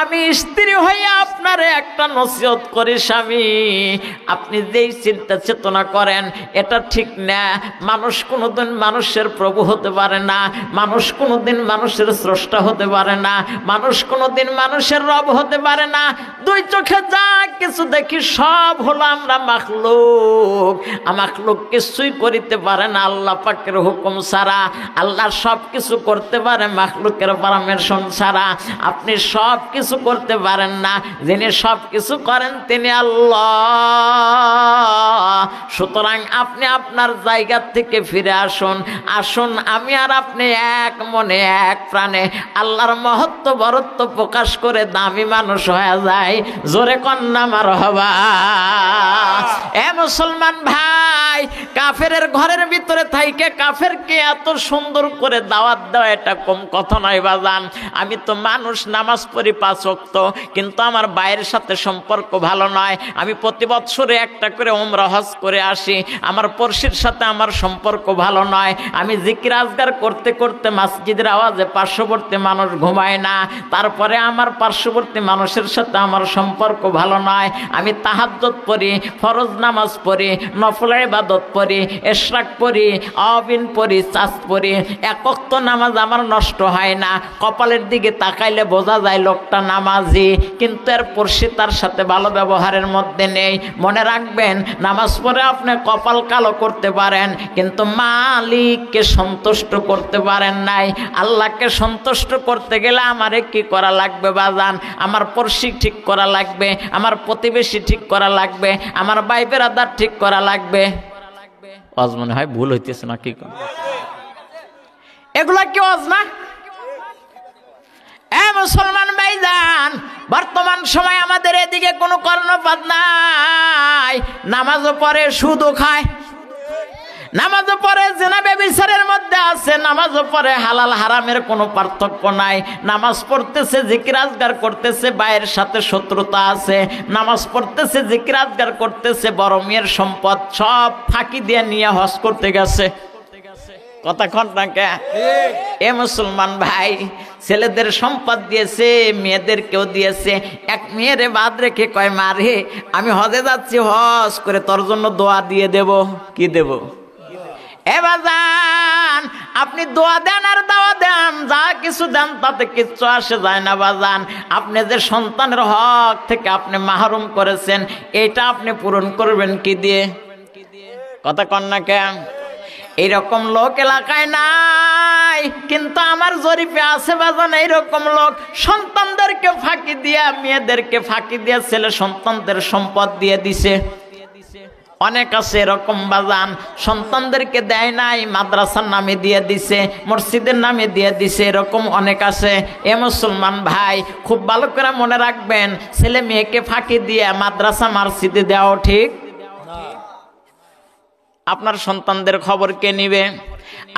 আমি স্ত্রী হয়ে আপনারে একটা নসিহত করি স্বামী, আপনি যেই চিন্তা চেতনা করেন এটা ঠিক না। মানুষ কোনোদিন মানুষের প্রভু হতে পারে না, মানুষ কোনোদিন মানুষের স্রষ্টা হতে পারে না, মানুষ কোনোদিন মানুষের রব হতে পারে না। দুই চোখে যা কিছু দেখি সব হলো আমরা মাখলুক। মাখলুক কিছুই করিতে পারে না আল্লাহ পাকের হুকুম ছাড়া। আল্লাহ সব কিছু করতে পারে মাখলুকের পারমিশন ছাড়া। আপনি সব কিছু করতে পারেন না, যিনি সব কিছু করেন তিনি আল্লাহ। সুতরাং আপনি আপনার জায়গা থেকে ফিরে আসুন। আসুন আমি আর আপনি এক মনে এক প্রাণে আল্লাহর মহত্ব বরত্ব প্রকাশ করে দামি মানুষ হয়ে যায়। জোরে কন্যা মারহাবা। এ মুসলমান ভাই, কাফেরের ঘরের ভিতরে থাইকে কাফেরকে এত সুন্দর করে দাওয়াত দেওয়া এটা কম কথা নয় বাজান। আমি তো মানুষ, নামাজ পড়ি 5 ওয়াক্ত, কিন্তু আমার বাইরের সাথে সম্পর্ক ভালো নয়। আমি প্রতি বছরে একটা করে উমরা হজ করে আসি, আমার পড়শির সাথে আমার সম্পর্ক ভালো নয়। আমি জিকির আজগার করতে করতে মসজিদের আওয়াজে পার্শ্ববর্তী মানুষ ঘুমায় না, তারপরে আমার পার্শ্ববর্তী মানুষের সাথে আমার সম্পর্ক ভালো নয়। আমি তাহাজ্জুদ পড়ি, ফরজ নামাজ পড়ি, নফল ইবাদত পড়ি, ইশরাক পড়ি, আওয়াবিন পড়ি, চাঁদ পড়ি, এক ওয়াক্ত নামাজ আমার নষ্ট হয় না। কপালের দিকে তাকাইলে বোঝা যায় লোকটা নামাজি, কিন্তু এর পড়শি তার সাথে ভালো ব্যবহারের মধ্যে নেই। মনে রাখবেন, নামাজ পড়ে আপনি কপাল কালো করতে পারেন, কিন্তু মালিককে সন্তুষ্ট করতে পারেন নাই। আল্লাহকে সন্তুষ্ট করতে গেলে আমারে কি করা লাগবে বাজান? আমার পড়শি ঠিক করা লাগবে, আমার প্রতিবেশী ঠিক করা লাগবে, আমার ভাই বেরাদার ঠিক করা লাগবে। ওয়াজ মনে হয় ভুল হইতেছে না কি? এগুলা কি ওয়াজ না? এ মুসলমান ভাইজান, বর্তমান সময় আমাদের এদিকে কোনো কর্ণপাত নাই। নামাজও পড়ে, সুদও খায়, নামাজও পড়ে, জিনা ব্যভিচারের মধ্যে আছে, নামাজও পড়ে, হালাল হারামের কোনো পার্থক্য নাই। নামাজ পড়তেছে, জিকির আজগার করতেছে, ভাইয়ের সাথে শত্রুতা আছে। নামাজ পড়তেছে, জিকির আজগার করতেছে, বড় মেয়ের সম্পদ সব ফাঁকি দিয়ে নিয়ে হজ করতে গেছে। কথা কন না কে? এ মুসলমান ভাই, ছেলেদের সম্পদ দিয়েছে, মেয়েদেরকেও দিয়েছে। এক মেয়েরে বাদ রেখে কয়, মা রে আমি হজে যাচ্ছি, হজ করে তোর জন্য দোয়া দিয়ে দেব। কি দেব? এ বাজান, আপনি দোয়া দেন আর দাওয়া দেন, যা কিছু দেন তাতে কিচ্ছু আসে যায় না বাজান। আপনি যে সন্তানের হক থেকে আপনি মাহরুম করেছেন, এটা আপনি পূরণ করবেন কি দিয়ে? কথা কন না কেন? এইরকম লোক এলাকায় নাই, কিন্তু আমার জরিপে আছে বাজান এইরকম লোক। সন্তানদেরকে ফাঁকি দিয়া, মেয়েদেরকে ফাঁকি দিয়া ছেলে সন্তানদের সম্পদ দিয়ে দিছে। অনেক আছে এরকম বাজান, সন্তানদেরকে দেয় নাই, মাদ্রাসার নামে দিয়ে দিছে, মসজিদের নামে দিয়ে দিছে, এরকম অনেক আছে। এ মুসলমান ভাই, খুব ভালো করে মনে রাখবেন, ছেলে মেয়েকে ফাঁকি দিয়ে মাদ্রাসা মসজিদে দেওয়া ঠিক? আপনার সন্তানদের খবর কে নিবে?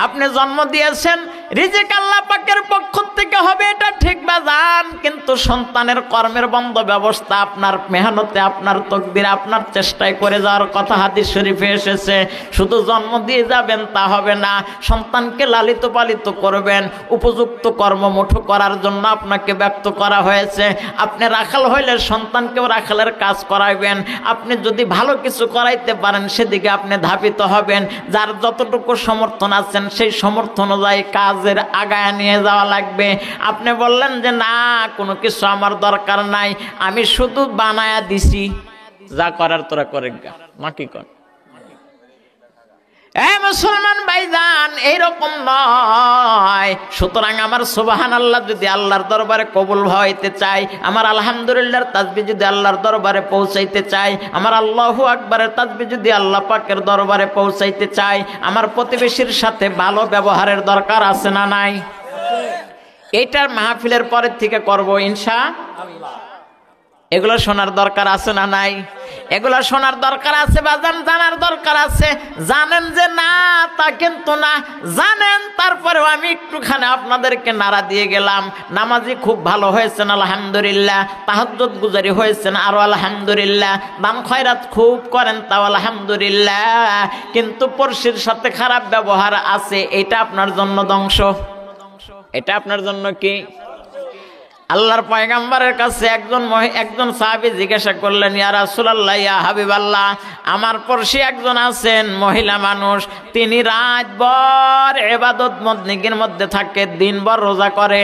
আপনি জন্ম দিয়েছেন, রিজিক আল্লাহ পাকের পক্ষ থেকে হবে, এটা ঠিক বাজান, কিন্তু সন্তানের কর্মের বন্ধ ব্যবস্থা আপনার মেহনতে, আপনার তকদির, আপনার চেষ্টায় করে যাওয়ার কথা হাদিস শরীফে এসেছে। শুধু জন্ম দিয়ে যাবেন তা হবে না, সন্তানকে লালিত পালিত করবেন, উপযুক্ত কর্মমুঠো করার জন্য আপনাকে ব্যক্ত করা হয়েছে। আপনি রাখাল হইলে সন্তানকেও রাখালের কাজ করাইবেন। আপনি যদি ভালো কিছু করাইতে পারেন সেদিকে আপনি ধাবিত হবেন। যার যতটুকু সমর্থন আছেন সেই সমর্থন অনুযায়ী কাজের আগায় নিয়ে যাওয়া লাগবে। আপনি বললেন যে না, কোনো কিছু আমার দরকার নাই, আমি শুধু বানায়া দিছি, যা করার তোরা করে নাকি কর। এ মুসলমান ভাইজান, এইরকম নয়। সুতরাং আমার সুবহানাল্লাহ যদি আল্লাহর দরবারে কবুল হইতে চাই, আমার আলহামদুলিল্লাহর তাসবিহ যদি আল্লাহর দরবারে পৌঁছাইতে চাই, আমার আল্লাহু আকবারের তাসবিহ যদি আল্লাহ পাকের দরবারে পৌঁছাইতে চাই, আমার প্রতিবেশীর সাথে ভালো ব্যবহারের দরকার আছে না নাই? এইটার মাহফিলের পরের থেকে করব ইনশাআল্লাহ। এগুলো শোনার দরকার আছে না নাই? এগুলো শোনার দরকার আছে বাজান, জানার দরকার আছে। জানেন যে না তা কিন্তু না, জানেন তারপরেও আমি একটুখানি আপনাদেরকে নাড়া দিয়ে গেলাম। নামাজি খুব ভালো হয়েছেন আলহামদুলিল্লাহ, তাহাজ্জুদ গুজারি হয়েছেন আরো আলহামদুলিল্লাহ, দান খয়রাত খুব করেন তাও আলহামদুলিল্লাহ, কিন্তু পড়শির সাথে খারাপ ব্যবহার আছে, এটা আপনার জন্য ধ্বংস। এটা আপনার জন্য কি? আল্লাহর পয়গম্বরের কাছে একজন সাহাবী জিজ্ঞাসা করলেন, ইয়া রাসূলুল্লাহ, ইয়া হাবিবাল্লাহ, আমার পড়শি একজন আছেন মহিলা মানুষ, তিনি রাতভর ইবাদত বন্দেগীর মধ্যে থাকে, দিনভর রোজা করে,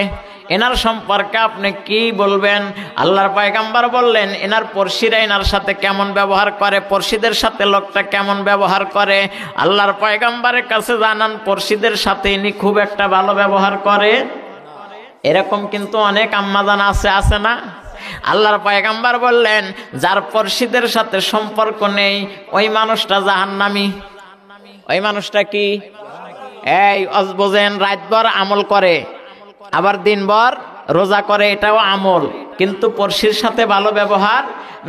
এনার সম্পর্কে আপনি কি বলবেন? আল্লাহর পয়গম্বর বললেন, এনার পড়শিরা এনার সাথে কেমন ব্যবহার করে, পড়শিদের সাথে লোকটা কেমন ব্যবহার করে? আল্লাহর পয়গম্বরের কাছে জানান পড়শিদের সাথে ইনি খুব একটা ভালো ব্যবহার করে। এরকম কিন্তু অনেক আম্মাজান আছে না? আল্লাহর পয়গম্বর বললেন, যার পড়শিদের সাথে সম্পর্ক নেই ওই মানুষটা জাহান্নামী। ওই মানুষটা কি? এই বোঝেন, রাতভর আমল করে আবার দিনভর রোজা করে, এটাও আমল, কিন্তু পড়শির সাথে ভালো ব্যবহার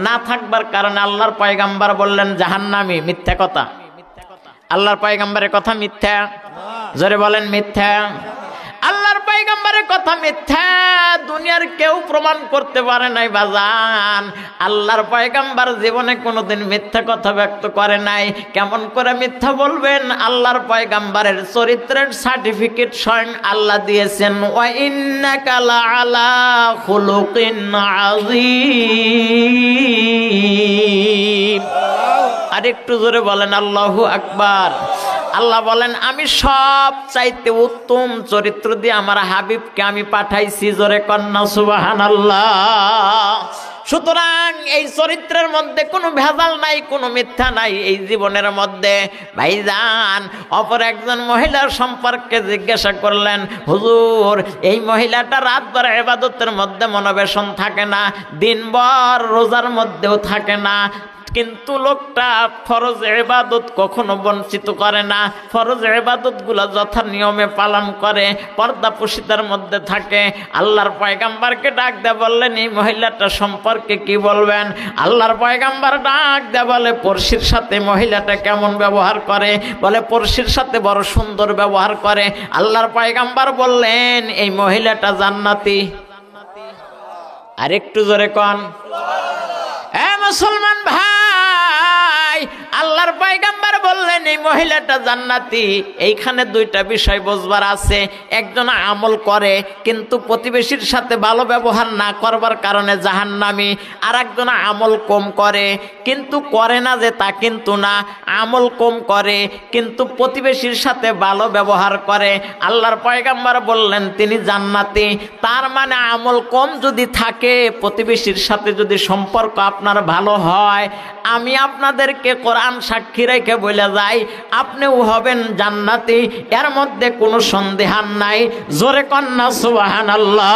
না থাকবার কারণে আল্লাহর পয়গম্বর বললেন জাহান্নামী। মিথ্যা কথা। আল্লাহর পয়গম্বরের কথা মিথ্যা? জোরে বলেন মিথ্যা। আল্লাহর পয়গম্বরের কথা মিথ্যা দুনিয়ার কেউ প্রমাণ করতে পারে নাই বাজান। আল্লাহর পয়গম্বর জীবনে কোনোদিন মিথ্যা কথা ব্যক্ত করে নাই। কেমন করে মিথ্যা বলবেন? আল্লাহর পয়গম্বরের চরিত্রের সার্টিফিকেট স্বয়ং আল্লাহ দিয়েছেন, ওয়া ইন্নাকা লাআলা খুলুকিন আযীম। আরেকটু জোরে বলেন আল্লাহু আকবার। আল্লাহ বলেন, আমি সব চাইতে উত্তম চরিত্র দিয়ে আমার হাবিবকে আমি পাঠাইছি। জোরে কন্যা সুবহানাল্লাহ। সুতরাং এই চরিত্রের মধ্যে কোনো ভেজাল নাই, কোনো মিথ্যা নাই এই জীবনের মধ্যে। ভাইজান, অপর একজন মহিলার সম্পর্কে জিজ্ঞাসা করলেন, হুজুর, এই মহিলাটা রাতভর ইবাদতের মধ্যে মনোবেশন থাকে না, দিনভর রোজার মধ্যেও থাকে না, কিন্তু লোকটা ফরজ ইবাদত কখনো বঞ্চিত করে না, ফরজ ইবাদত গুলা যথা নিয়মে পালন করে, পর্দাপোশিতার মধ্যে থাকে। আল্লাহর পয়গম্বরকে ডাক দিয়ে বললেন, এই মহিলাটা সম্পর্কে কি বলবেন? আল্লাহর পয়গম্বর ডাক দিয়ে বলে, পড়শির সাথে মহিলাটা কেমন ব্যবহার করে? বলে, পড়শির সাথে বড় সুন্দর ব্যবহার করে। আল্লাহর পয়গম্বর বললেন, এই মহিলাটা জান্নাতি। আরেকটু জোরে কন। মুসলমান ভাই, আল্লাহর পয়গম্বর বললেন এই মহিলাটা জান্নাতি। এইখানে দুইটা বিষয় বুঝবার আছে। একজন আমল করে কিন্তু প্রতিবেশীর সাথে ভালো ব্যবহার না করবার কারণে জাহান্নামী, আর একজন আমল কম করে কিন্তু করে না যে তা কিন্তু না, আমল কম করে কিন্তু প্রতিবেশীর সাথে ভালো ব্যবহার করে। আল্লাহর পয়গম্বর বললেন তিনি জান্নাতি। তার মানে আমল কম যদি থাকে, প্রতিবেশীর সাথে যদি সম্পর্ক আপনার ভালো হয়, আমি আপনাদেরকে কোরআন সাক্ষী রেখে বলে যাই, আপনিও হবেন জান্নাতি, এর মধ্যে কোনো সন্দেহ নাই। জোরে কন্যা সুবহানাল্লাহ।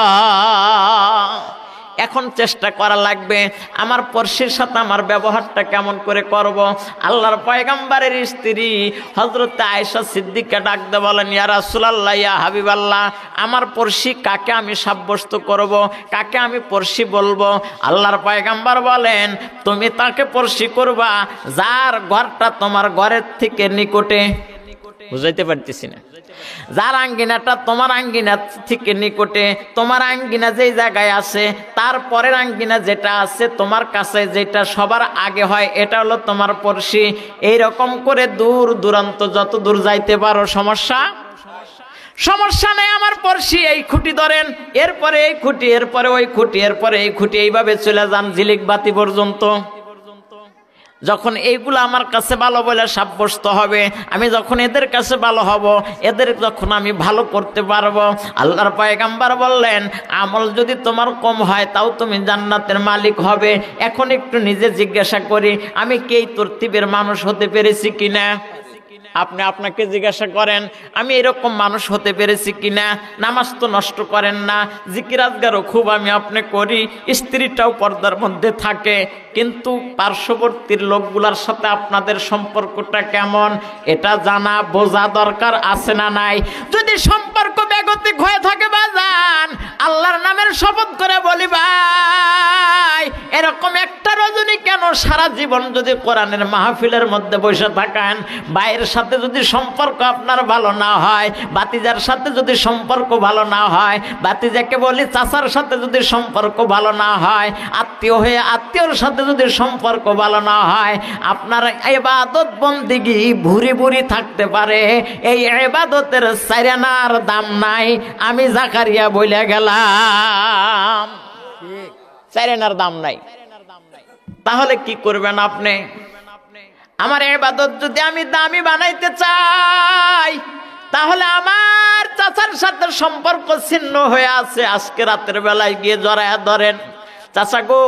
এখন চেষ্টা করা লাগবে আমার পড়শির সাথে আমার ব্যবহারটা কেমন করে করব। আল্লাহর পয়গম্বরের স্ত্রী হযরত আয়েশা সিদ্দিকা ডাক দিয়ে বলেন, ইয়া রাসূলুল্লাহ, ইয়া হাবিবাল্লাহ, আমার পড়শি কাকে আমি সাব্যস্ত করব, কাকে আমি পড়শি বলবো? আল্লাহর পয়গম্বর বলেন, তুমি তাকে পড়শি করবা যার ঘরটা তোমার ঘরের থেকে নিকটে। বুঝাইতে পারতেছি না? যার আঙ্গিনাটা তোমার আঙ্গিনা থেকে নিকটে, তোমার আঙ্গিনা যেই জায়গায় আছে তার পরের আঙ্গিনা যেটা আছে তোমার কাছে, যেটা সবার আগে হয়, এটা হলো তোমার পড়শি। এইরকম করে দূর দূরান্ত যত দূর যাইতে পারো সমস্যা নেই। আমার পড়শি এই খুঁটি ধরেন, এরপরে এই খুঁটি, এরপরে ওই খুঁটি, এরপরে এই খুঁটি, এইভাবে চলে যান ঝিলিক বাতি পর্যন্ত। যখন এইগুলো আমার কাছে ভালো বলে সাব্যস্ত হবে, আমি যখন এদের কাছে ভালো হব, এদের যখন আমি ভালো করতে পারবো, আল্লাহর পয়গম্বর বললেন, আমল যদি তোমার কম হয় তাও তুমি জান্নাতের মালিক হবে। এখন একটু নিজে জিজ্ঞাসা করি, আমি কি এই তরতিবের মানুষ হতে পেরেছি কিনা? আপনি আপনাকে জিজ্ঞাসা করেন আমি এরকম মানুষ হতে পেরেছি কিনা। নামাজ তো নষ্ট করেন না, জিকির আজগারও খুব আমি আপনি করি, স্ত্রীটাও পর্দার মধ্যে থাকে, কিন্তু পার্শ্ববর্তীর লোকগুলার সাথে আপনাদের সম্পর্কটা কেমন এটা জানা বোঝা দরকার আছে না নাই? যদি সম্পর্ক বেগতিক হয়ে থাকে বাজান, আল্লাহর নামের শপথ করে বলি ভাই, এরকম একটা রজনী কেন সারা জীবন যদি কোরআনের মাহফিলের মধ্যে বসে থাকেন, ভাইয়ের সাথে যদি সম্পর্ক আপনার ভালো না হয়, বাতিজার সাথে যদি সম্পর্ক ভালো না হয়, বাতিজাকে বলি চাচার সাথে যদি সম্পর্ক ভালো না হয়, আত্মীয় হয়ে আত্মীয়র সাথে যদি সম্পর্ক ভালো না হয়, আপনার ইবাদত বন্দেগী ভুরি ভুরি থাকতে পারে, এই ইবাদতের সাইরানার দাম নাই। আমি জাকারিয়া বলে গেলাম, ঠিক সাইরানার দাম নাই। তাহলে কি করবেন আপনি? আমার ইবাদত যদি আমি দামি বানাইতে চাই, তাহলে আমার চাচার সাথে সম্পর্ক ছিন্ন হয়ে আছে, আজকে রাতের বেলায় গিয়ে জড়ায়া ধরেন, চাচা গো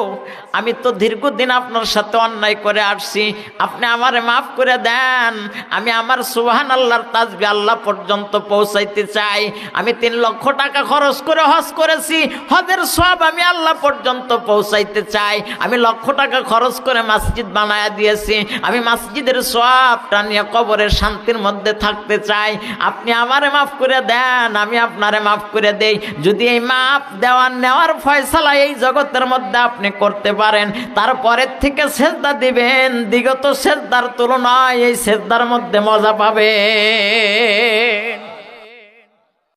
আমি তো দীর্ঘদিন আপনার সাথে অন্যায় করে আসছি, আপনি আমারে মাফ করে দেন, আমি আমার সুবহানাল্লাহর তাসবিহ আল্লাহ পর্যন্ত পৌঁছাইতে চাই, আমি 3 লক্ষ টাকা খরচ করে হজ করেছি, হজের সওয়াব আমি আল্লাহ পর্যন্ত পৌঁছাইতে চাই, আমি লক্ষ টাকা খরচ করে মসজিদ বানায়া দিয়েছি, আমি মসজিদের সওয়াবটা নিয়ে কবরের শান্তির মধ্যে থাকতে চাই, আপনি আমারে মাফ করে দেন, আমি আপনারে মাফ করে দেই। যদি এই মাফ দেওয়ার নেওয়ার ফয়সালা এই জগতের মধ্যে আপনি করতে পারেন, তারপরের থেকে সেজদা দিবেন, বিগত সেজদার তুলনায় এই সেজদার মধ্যে মজা পাবে।